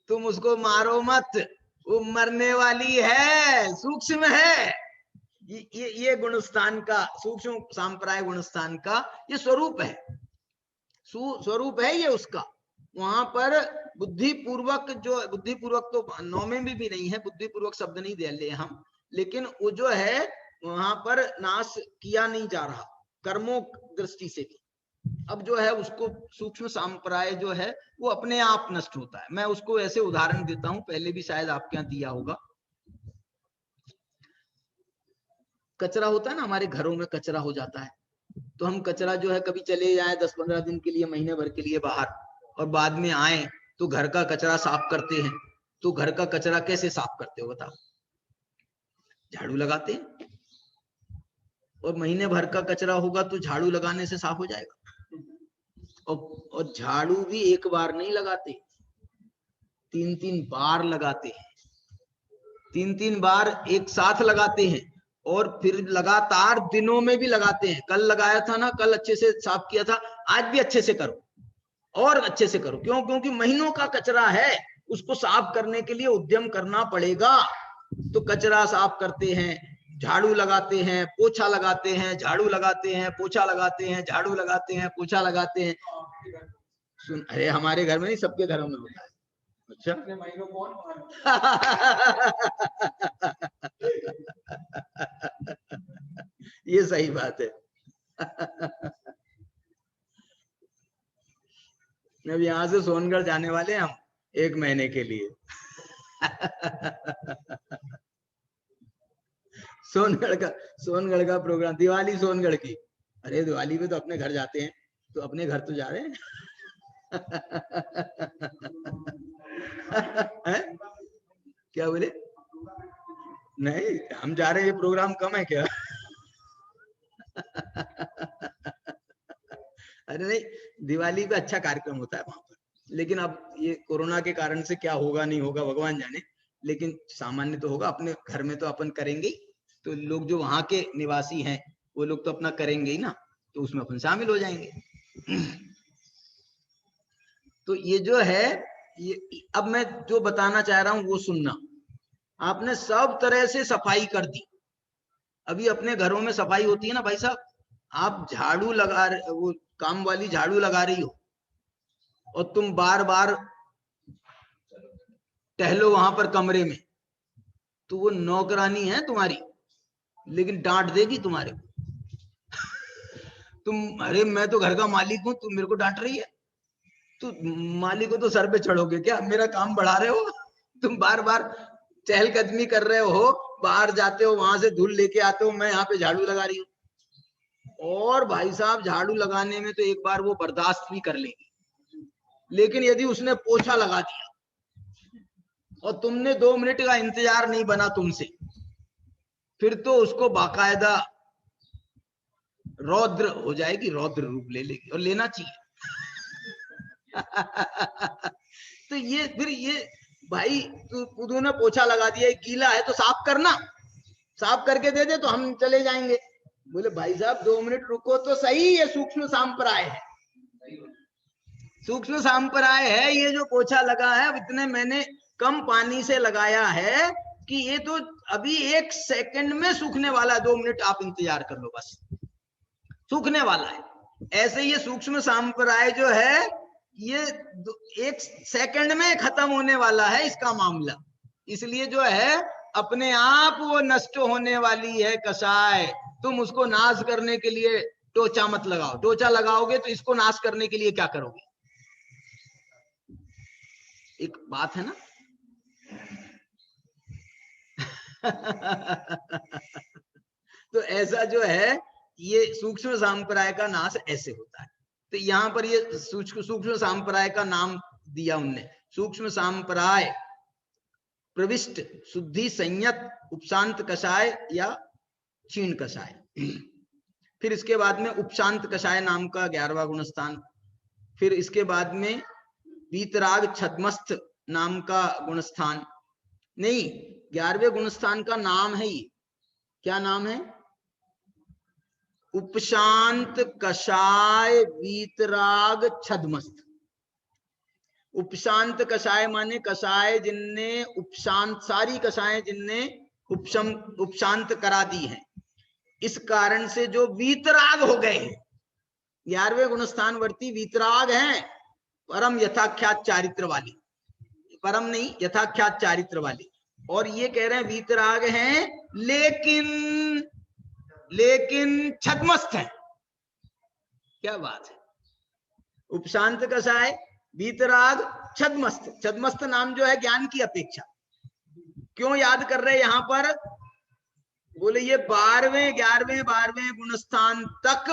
तुम उसको मारो मत, वो मरने वाली है, सूक्ष्म है। ये गुणस्थान का, सूक्ष्म सांप्रदाय गुणस्थान का ये स्वरूप है, स्वरूप है ये उसका। वहां पर बुद्धिपूर्वक, जो बुद्धिपूर्वक तो नौमे में भी नहीं है, बुद्धिपूर्वक शब्द नहीं दे ले हम, लेकिन वो जो है वहां पर नाश किया नहीं जा रहा कर्मों दृष्टि से भी। अब जो है उसको सूक्ष्म सांप्रदाय जो है वो अपने आप नष्ट होता है। मैं उसको ऐसे उदाहरण देता हूं, पहले भी शायद आपके यहाँ दिया होगा। कचरा होता है ना, हमारे घरों में कचरा हो जाता है, तो हम कचरा जो है कभी चले जाए 10-15 दिन के लिए, महीने भर के लिए बाहर, और बाद में आए तो घर का कचरा साफ करते हैं। तो घर का कचरा कैसे साफ करते हो बताओ? झाड़ू लगाते हैं। और महीने भर का कचरा होगा तो झाड़ू लगाने से साफ हो जाएगा? और झाड़ू भी एक बार नहीं लगाते, 3-3 बार लगाते हैं, 3-3 बार एक साथ लगाते हैं, और फिर लगातार दिनों में भी लगाते हैं। कल लगाया था ना, कल अच्छे से साफ किया था, आज भी अच्छे से करो और अच्छे से करो। क्यों? क्योंकि महीनों का कचरा है, उसको साफ करने के लिए उद्यम करना पड़ेगा। तो कचरा साफ करते हैं, झाड़ू लगाते हैं, पोछा लगाते हैं, झाड़ू लगाते हैं, पोछा लगाते हैं, झाड़ू लगाते हैं, पोछा लगाते हैं। सुन, अरे हमारे घर में नहीं, सबके घरों में होता है। अच्छा ये सही बात है। अब यहां से सोनगढ़ जाने वाले हम 1 महीने के लिए। सोनगढ़ का प्रोग्राम, दिवाली सोनगढ़ की। अरे दिवाली में तो अपने घर जाते हैं, तो अपने घर तो जा रहे हैं। क्या बोले? नहीं, हम जा रहे हैं, ये प्रोग्राम कम है क्या? अरे नहीं, दिवाली पे अच्छा कार्यक्रम होता है वहां पर, लेकिन अब ये कोरोना के कारण से क्या होगा नहीं होगा भगवान जाने, लेकिन सामान्य तो होगा। अपने घर में तो अपन करेंगे ही, तो लोग जो वहां के निवासी हैं वो लोग तो अपना करेंगे ही ना, तो उसमें अपन शामिल हो जाएंगे। तो ये जो है, ये अब मैं जो बताना चाह रहा हूं वो सुनना। आपने सब तरह से सफाई कर दी, अभी अपने घरों में सफाई होती है ना भाई साहब, आप झाड़ू लगा, वो काम वाली झाड़ू लगा रही हो, और तुम बार बार टहलो वहां पर कमरे में, तो वो नौकरानी है तुम्हारी, लेकिन डांट देगी तुम्हारे को। तुम, अरे मैं तो घर का मालिक हूं, तुम मेरे को डांट रही है? तो मालिक को तो सर पे चढ़ोगे क्या? मेरा काम बढ़ा रहे हो। तुम बार बार चहलकदमी कर रहे हो, बाहर जाते हो, वहां से धूल लेके आते हो, मैं यहाँ पे झाड़ू लगा रही हूँ। और भाई साहब झाड़ू लगाने में तो एक बार वो बर्दाश्त भी कर लेगी, लेकिन यदि उसने पोछा लगा दिया और तुमने 2 मिनट का इंतजार नहीं बना तुमसे, फिर तो उसको बाकायदा रौद्र हो जाएगी, रौद्र रूप ले लेगी, और लेना चाहिए। तो ये फिर ये भाई, तूने पोछा लगा दिया, गीला है तो साफ करना, साफ करके दे दे तो हम चले जाएंगे। बोले भाई साहब 2 मिनट रुको तो सही, ये सूक्ष्म सांप्रदाय है, सूक्ष्म सांप्रदाय है। ये जो पोछा लगा है, अब इतने मैंने कम पानी से लगाया है कि ये तो अभी 1 सेकंड में सूखने वाला है, 2 मिनट आप इंतजार कर लो, बस सूखने वाला है। ऐसे ये सूक्ष्म सांप्रदाय जो है, ये 1 सेकंड में खत्म होने वाला है इसका मामला। इसलिए जो है अपने आप वो नष्ट होने वाली है कषाय। तुम उसको नाश करने के लिए टोचा मत लगाओ, टोचा लगाओगे तो इसको नाश करने के लिए क्या करोगे? एक बात है ना। तो ऐसा जो है, ये सूक्ष्म सांप्रदाय का नाश ऐसे होता है। तो यहाँ पर ये सूक्ष्म सांप्राय का नाम दिया उनने, सूक्ष्म सांप्राय प्रविष्ट शुद्धि संयत उपशांत कषाय या क्षीण कषाय। फिर इसके बाद में उपशांत कषाय नाम का 11वां गुणस्थान। फिर इसके बाद में वीतराग छद्मस्थ नाम का गुणस्थान। नहीं, 11वें गुणस्थान का नाम है ये, क्या नाम है? उपशांत कषाय वीतराग छद्मस्थ। उपशांत कषाय माने कषाय जिनने उपशांत, सारी कषाय जिनने उपशांत करा दी है, इस कारण से जो वीतराग हो गए हैं, 11वें गुणस्थान वर्ती वीतराग हैं, परम यथाख्यात चारित्र वाले, परम नहीं यथाख्यात चारित्र वाले। और ये कह रहे हैं वीतराग हैं लेकिन छद्मस्थ है। क्या बात है! उपशांत कषाय वीतराग छद्मस्थ। छद्मस्थ नाम जो है ज्ञान की अपेक्षा। क्यों याद कर रहे हैं यहां पर? बोले ये 12वें 11वें 12वें गुणस्थान तक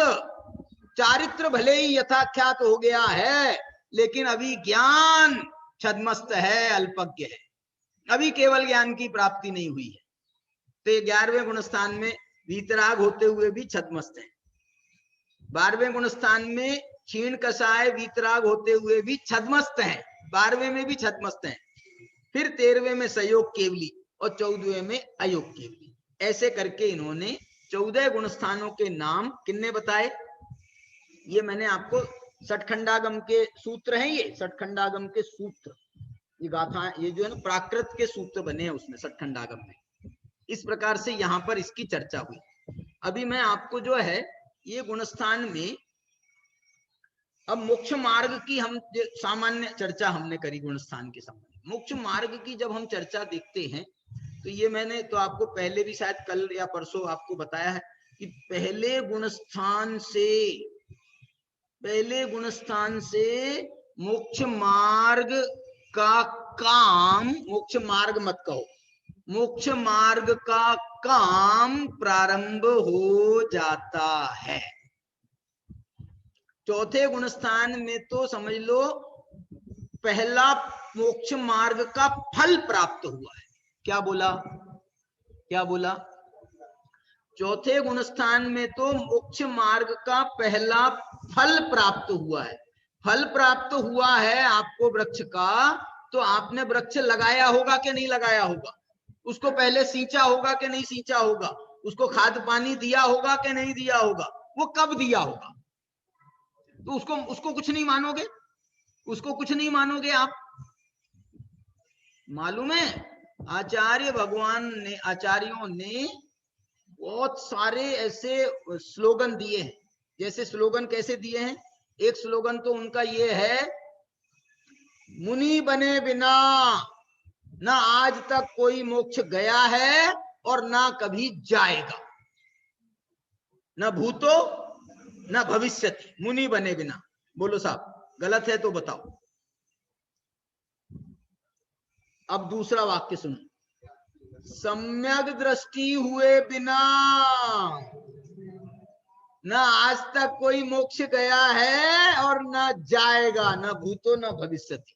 चारित्र भले ही यथाख्यात हो गया है, लेकिन अभी ज्ञान छद्मस्थ है, अल्पज्ञ है, अभी केवल ज्ञान की प्राप्ति नहीं हुई है। तो ये 11वें गुणस्थान में वीतराग होते हुए भी छद्मस्थ है। 12वें गुणस्थान में क्षीण कषाय वीतराग होते हुए भी छद्मस्थ है, 12वें में भी छद्मस्थ है। फिर 13वें में सयोग केवली और 14वें में अयोग केवली। ऐसे करके इन्होंने 14 गुणस्थानों के नाम किन्ने बताए? ये मैंने आपको सठखंडागम के सूत्र हैं, ये सठखंडागम के सूत्र, ये गाथा, ये जो है ना प्राकृत के सूत्र बने हैं उसमें सठखंडागम में। इस प्रकार से यहाँ पर इसकी चर्चा हुई। अभी मैं आपको जो है ये गुणस्थान में अब मोक्ष मार्ग की हम सामान्य चर्चा हमने करी गुणस्थान के संबंध में। मोक्ष मार्ग की जब हम चर्चा देखते हैं तो ये मैंने तो आपको पहले भी शायद कल या परसों आपको बताया है कि पहले गुणस्थान से मोक्ष मार्ग का काम, मोक्ष मार्ग मत कहो, मोक्ष मार्ग का काम प्रारंभ हो जाता है। चौथे गुणस्थान में तो समझ लो पहला मोक्ष मार्ग का फल प्राप्त हुआ है। क्या बोला? चौथे गुणस्थान में तो मोक्ष मार्ग का पहला फल प्राप्त हुआ है। फल प्राप्त हुआ है आपको वृक्ष का, तो आपने वृक्ष लगाया होगा कि नहीं लगाया होगा? उसको पहले सींचा होगा कि नहीं सींचा होगा? उसको खाद पानी दिया होगा कि नहीं दिया होगा? वो कब दिया होगा? तो उसको कुछ नहीं मानोगे? उसको कुछ नहीं मानोगे आप? मालूम है आचार्यों ने बहुत सारे ऐसे स्लोगन दिए हैं। जैसे स्लोगन कैसे दिए हैं? एक स्लोगन तो उनका ये है, मुनि बने बिना ना आज तक कोई मोक्ष गया है और ना कभी जाएगा, ना भूतो ना भविष्यति, मुनि बने बिना। बोलो साहब, गलत है तो बताओ। अब दूसरा वाक्य सुनो, सम्यक दृष्टि हुए बिना न आज तक कोई मोक्ष गया है और न जाएगा, न भूतो न भविष्यति।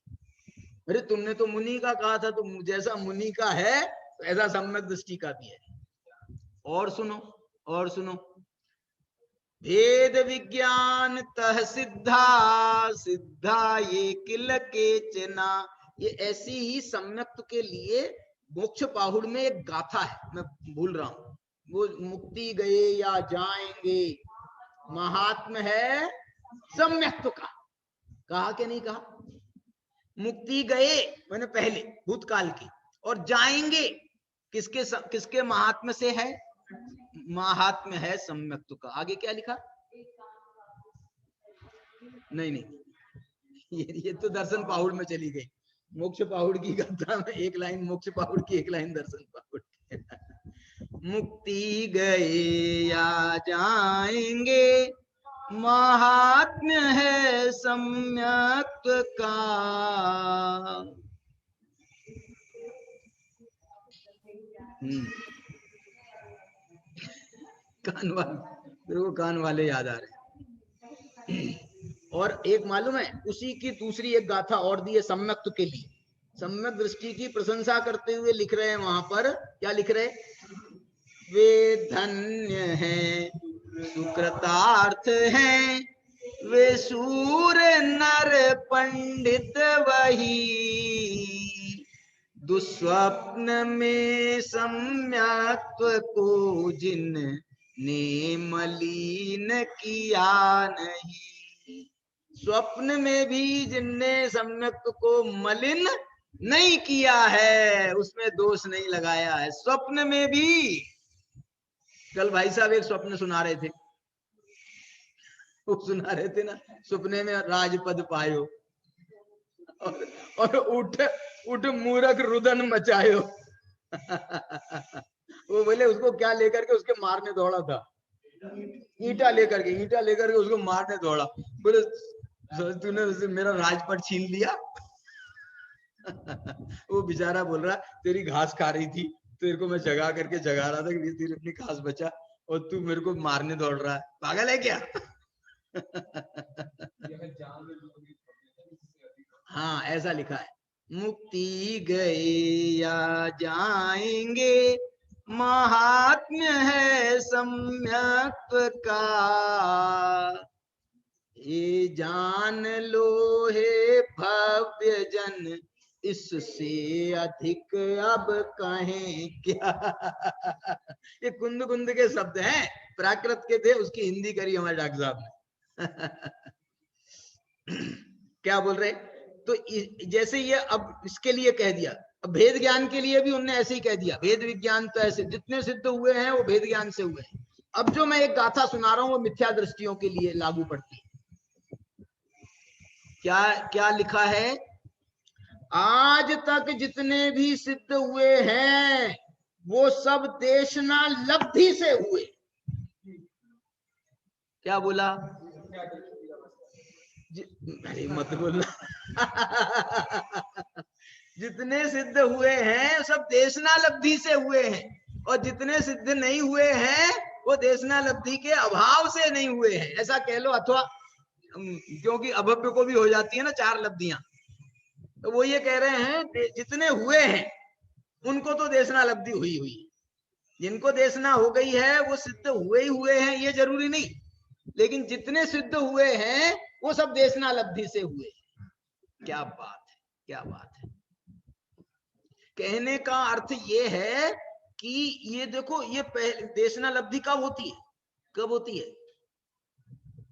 अरे तुमने तो मुनि का कहा था, तो जैसा मुनि का है ऐसा सम्यक दृष्टि का भी है। और सुनो, भेद विज्ञान तह सिद्धा ये किल केचना। ये ऐसी ही सम्यक्त के लिए मोक्ष पाहुड़ में एक गाथा है, मैं भूल रहा हूं, वो मुक्ति गए या जाएंगे, महात्म है सम्यक्त का। कहा कि नहीं कहा? मुक्ति गए मैंने पहले भूतकाल की, और जाएंगे किसके महात्म से है? महात्म है सम्यक्त का। आगे क्या लिखा? नहीं, ये तो दर्शन पाहुड़ में चली गई। मोक्ष पाहुड़ की गाथा में एक लाइन मोक्ष पाहुड़ की, एक लाइन दर्शन पाहुड़ की। मुक्ति गए या जाएंगे, महात्म्य है सम्यक का। कान वाले याद आ रहे हैं। और एक मालूम है, उसी की दूसरी एक गाथा और दी है सम्यक्त्व के लिए। सम्यक दृष्टि की प्रशंसा करते हुए लिख रहे हैं वहां पर, क्या लिख रहे? वे धन्य हैं, सुकृतार्थ हैं, वे सूर नर पंडित वही, दुस्वप्न में सम्यक्त्व को जिन ने मलिन किया नहीं। स्वप्न में भी जिनने सम्यक्त्व को मलिन नहीं किया है, उसमें दोष नहीं लगाया है। स्वप्न में भी, कल भाई साहब एक स्वप्न सुना रहे थे, वो सुना रहे थे ना, सपने में राजपद पायो और उठ उठ मूर्ख रुदन मचायो। वो बोले उसको क्या लेकर के उसके मारने दौड़ा था, ईंटा लेकर के उसको मारने दौड़ा। बोले तूने मेरा राजपद छीन लिया। वो बेचारा बोल रहा तेरी घास खा रही थी, तेरे को मैं जगा करके जगा रहा था कि तेरी अपनी घास बचा, और तू मेरे को मारने दौड़ रहा है, पागल है क्या? हाँ ऐसा लिखा है, मुक्ति गए या जाएंगे, महात्म्य है सम्यक्त्व का, ये जान लो हे भव्य जन, इससे अधिक अब कहें क्या। ये कुंद कुंद के शब्द हैं, प्राकृत के थे, उसकी हिंदी करी हमारे डॉक्टर साहब ने। क्या बोल रहे? तो जैसे ये अब इसके लिए कह दिया, अब भेद ज्ञान के लिए भी उनने ऐसे ही कह दिया, भेद विज्ञान तो ऐसे जितने सिद्ध हुए हैं वो भेद ज्ञान से हुए हैं। अब जो मैं एक गाथा सुना रहा हूं वो मिथ्या दृष्टियों के लिए लागू पड़ती है। क्या क्या लिखा है? आज तक जितने भी सिद्ध हुए हैं वो सब देशना लब्धि से हुए। क्या बोला? अरे मत बोलना। जितने सिद्ध हुए हैं सब देशना लब्धि से हुए हैं, और जितने सिद्ध नहीं हुए हैं वो देशना लब्धि के अभाव से नहीं हुए हैं, ऐसा कह लो। अथवा क्योंकि अभव्य को भी हो जाती है ना 4 लब्धियां, तो वो ये कह रहे हैं जितने हुए हैं उनको तो देशना लब्धि हुई हुई, जिनको देशना हो गई है वो सिद्ध हुए ही हुए हैं, ये जरूरी नहीं, लेकिन जितने सिद्ध हुए हैं वो सब देशना लब्धि से हुए। क्या बात है, क्या बात है। कहने का अर्थ ये है कि ये देखो, ये देशना लब्धि कब होती है? कब होती है?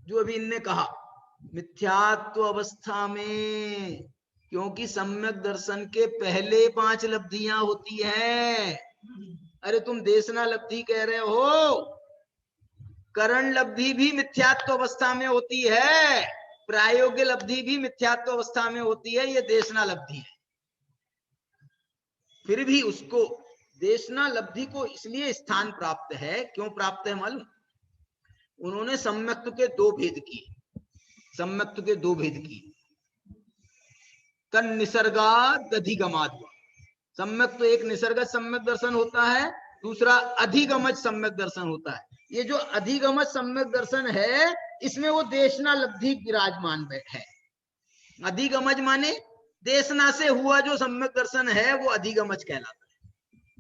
जो अभी इनने कहा मिथ्यात्व अवस्था में, क्योंकि सम्यक दर्शन के पहले 5 लब्धियां होती हैं। अरे तुम देशना लब्धि कह रहे हो, करण लब्धि भी मिथ्यात्व अवस्था में होती है, प्रायोगिक लब्धि भी मिथ्यात्व अवस्था में होती है, ये देशना लब्धि है। फिर भी उसको देशना लब्धि को इसलिए स्थान प्राप्त है, क्यों प्राप्त है मालूम? उन्होंने सम्यक्त्व के 2 भेद किए, सम्यक्त्व के 2 भेद किए, तन निसर्गाद अधिगमाद। सम्यक तो एक निसर्गत सम्यक दर्शन होता है, दूसरा अधिगमज सम्यक दर्शन होता है। ये जो अधिगमज सम्यक दर्शन है इसमें वो देशना लब्धि विराजमान है। अधिगमज माने देशना से हुआ जो सम्यक दर्शन है वो अधिगमज कहलाता है।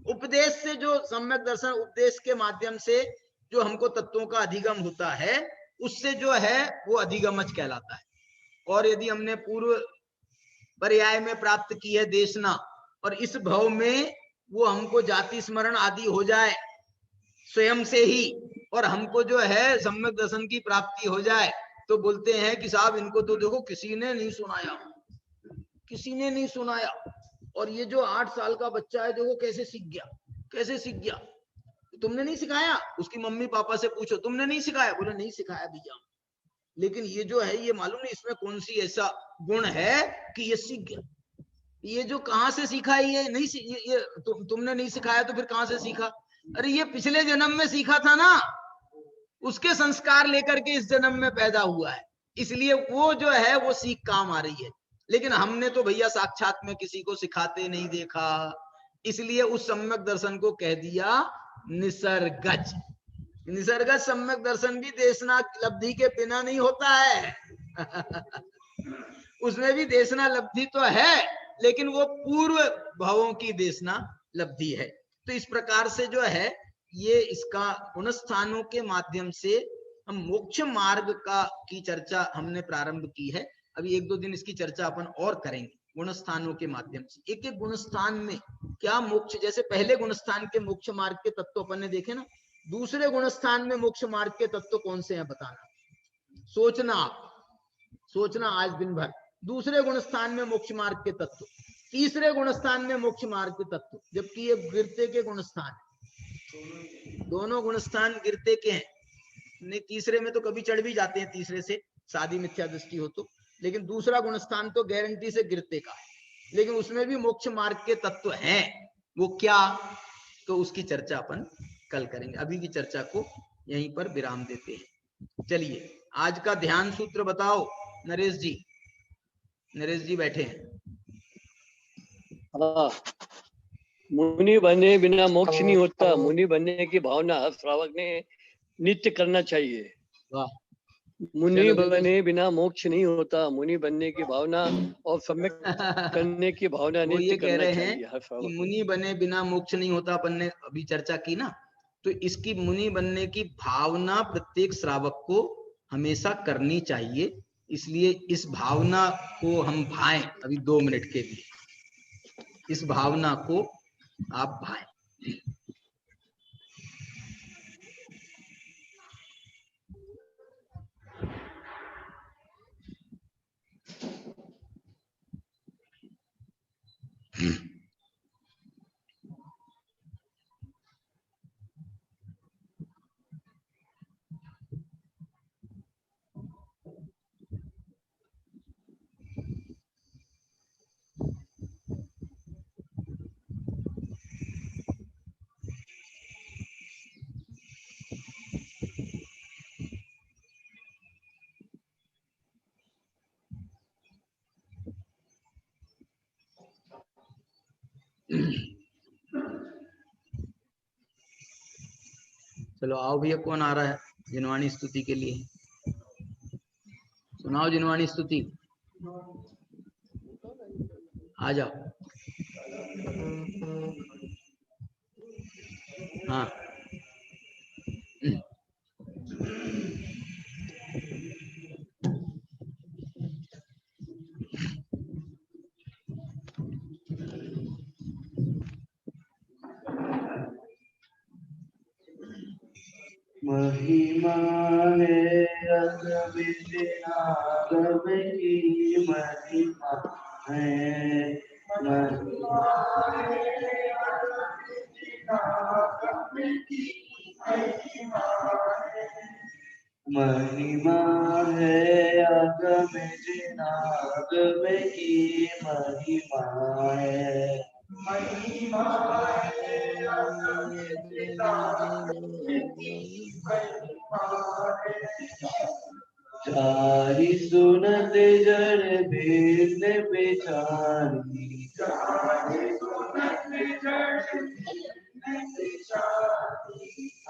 उपदेश से जो सम्यक दर्शन, उपदेश के माध्यम से जो हमको तत्वों का अधिगम होता है उससे जो है वो अधिगमज कहलाता है। और यदि हमने पूर्व पर्याय में प्राप्त की है देशना, और इस भाव में वो हमको जाति स्मरण आदि हो जाए स्वयं से ही, और हमको जो है सम्यक दर्शन की प्राप्ति हो जाए, तो बोलते हैं कि साहब इनको तो देखो किसी ने नहीं सुनाया, किसी ने नहीं सुनाया। और ये जो 8 साल का बच्चा है देखो कैसे सीख गया, कैसे सीख गया। तुमने नहीं सिखाया? उसकी मम्मी पापा से पूछो, तुमने नहीं सिखाया? बोले नहीं सिखाया भैया, लेकिन ये जो है ये मालूम नहीं इसमें कौन सी ऐसा गुण है कि ये सीख गया। ये जो कहां से सीखा ये नहीं, ये तुमने नहीं सिखाया तो फिर कहां से सीखा? अरे ये पिछले जन्म में सीखा था ना, उसके संस्कार लेकर के इस जन्म में पैदा हुआ है, इसलिए वो जो है वो सीख काम आ रही है। लेकिन हमने तो भैया साक्षात में किसी को सिखाते नहीं देखा, इसलिए उस सम्यक दर्शन को कह दिया निसर्गज। निसर्गज सम्यक दर्शन भी देशना लब्धि के बिना नहीं होता है, उसमें भी देशना लब्धि तो है, लेकिन वो पूर्व भावों की देशना लब्धि है। तो इस प्रकार से जो है ये इसका गुणस्थानों के माध्यम से हम मोक्ष मार्ग का की चर्चा हमने प्रारंभ की है। अभी 1-2 दिन इसकी चर्चा अपन और करेंगे गुणस्थानों के माध्यम से। एक एक गुणस्थान में क्या मोक्ष, जैसे पहले गुणस्थान के मोक्ष मार्ग के तत्व अपन ने देखे ना, दूसरे गुणस्थान में मोक्ष मार्ग के तत्व कौन से हैं बताना, सोचना आप, सोचना आज दिन भर। दूसरे गुणस्थान में मोक्ष मार्ग के तत्व, तीसरे गुणस्थान में मोक्ष मार्ग के तत्व, जबकि ये गिरते के गुणस्थान, दोनों गुणस्थान गिरते के हैं। नहीं, तीसरे में तो कभी चढ़ भी जाते हैं, तीसरे से शादी मिथ्या दृष्टि हो तो, लेकिन दूसरा गुणस्थान तो गारंटी से गिरते का है, लेकिन उसमें भी मोक्ष मार्ग के तत्व हैं। वो क्या, तो उसकी चर्चा अपन कल करेंगे। अभी की चर्चा को यहीं पर विराम देते हैं। चलिए आज का ध्यान सूत्र बताओ नरेश जी। नरेश जी बैठे हैं। हाँ, मुनि बने बिना मोक्ष नहीं होता। मुनि बनने की भावना हर श्रावक ने नित्य करना चाहिए। वाह। मुनि बने बिना मोक्ष नहीं होता। मुनि बनने की भावना और सम्यक करने की भावना वो ये नित्य कह करना रहे चाहिए हैं हर कि श्रावक। मुनि बने बिना मोक्ष नहीं होता, अपन ने अभी चर्चा की ना, तो इसकी मुनि बनने की भावना प्रत्येक श्रावक को हमेशा करनी चाहिए। इसलिए इस भावना को हम भाएं अभी 2 मिनट के लिए, इस भावना को आप भाएं। चलो आओ भैया, कौन आ रहा है जिनवाणी स्तुति के लिए? सुनाओ जिनवाणी स्तुति, आ जाओ। हाँ महिमा है अगमित आगम की महिमा है। महिमा है अगमित आगम की महिमा है। महिमा है अगमित आगम की महिमा है। महिमा है अगमित आगम की महिमा है। चारि सुनत जड़ भेद बेचारी। चारि सुनत जड़ भेद बेचारी।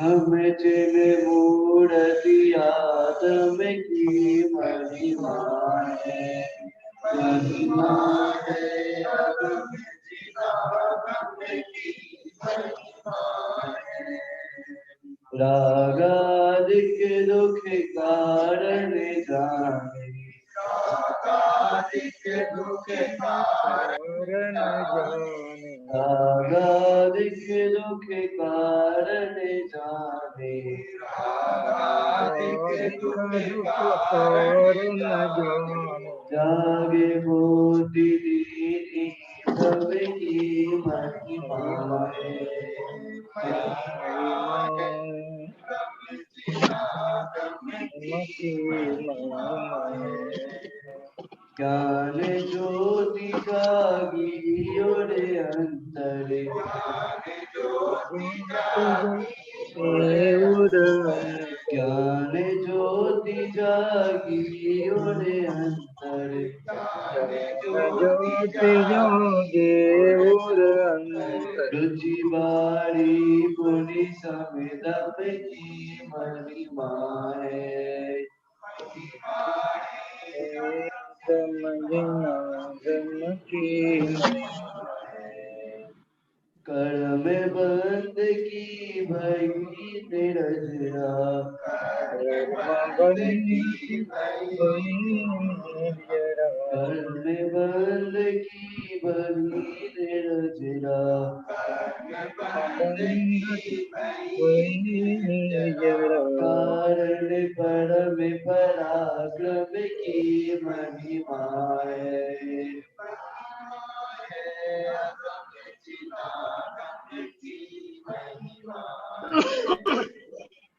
हम जिन मूर्ति आदम की महिमा है। महिमा है अगमित आगम की महिमा है। रागादिक दुख कारण जाने। रागादिक दुख कारण जाने। रागादिक दुख कारण जाने। रागादिक दुख कारण जाने। जागे मोती दीदी सबकी महिमा है। ज्ञान ज्योति जागी और अंतरे। ज्ञान ज्योति जागी और अंतरे। ज्योति जागे और रुचि बारी पुनि समिदप की महिमा है। गम की कर में बंद की भई रजरा कर में बंद की भई रजरा कारण परम पराक्रम की महिमा है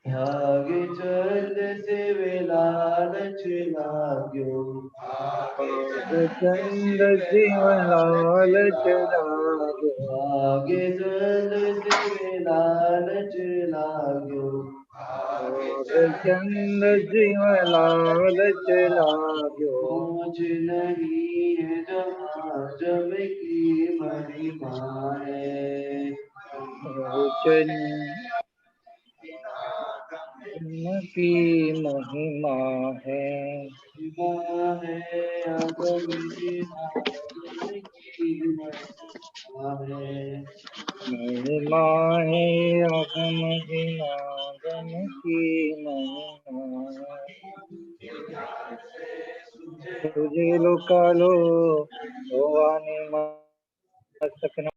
भाग्य चंद से लालच लाग्यो चंद शिव लालच लागो भाग्य चंद से लालच लाग्यो चंद शिव लालच लागो पहुँच नहीं है जहाँ जम की महिमा है की महिमा है महिमा है अगम की महिमा है महिमा है अगम जिनागम की महिमा तुझे लो कालो भवानी मस्तक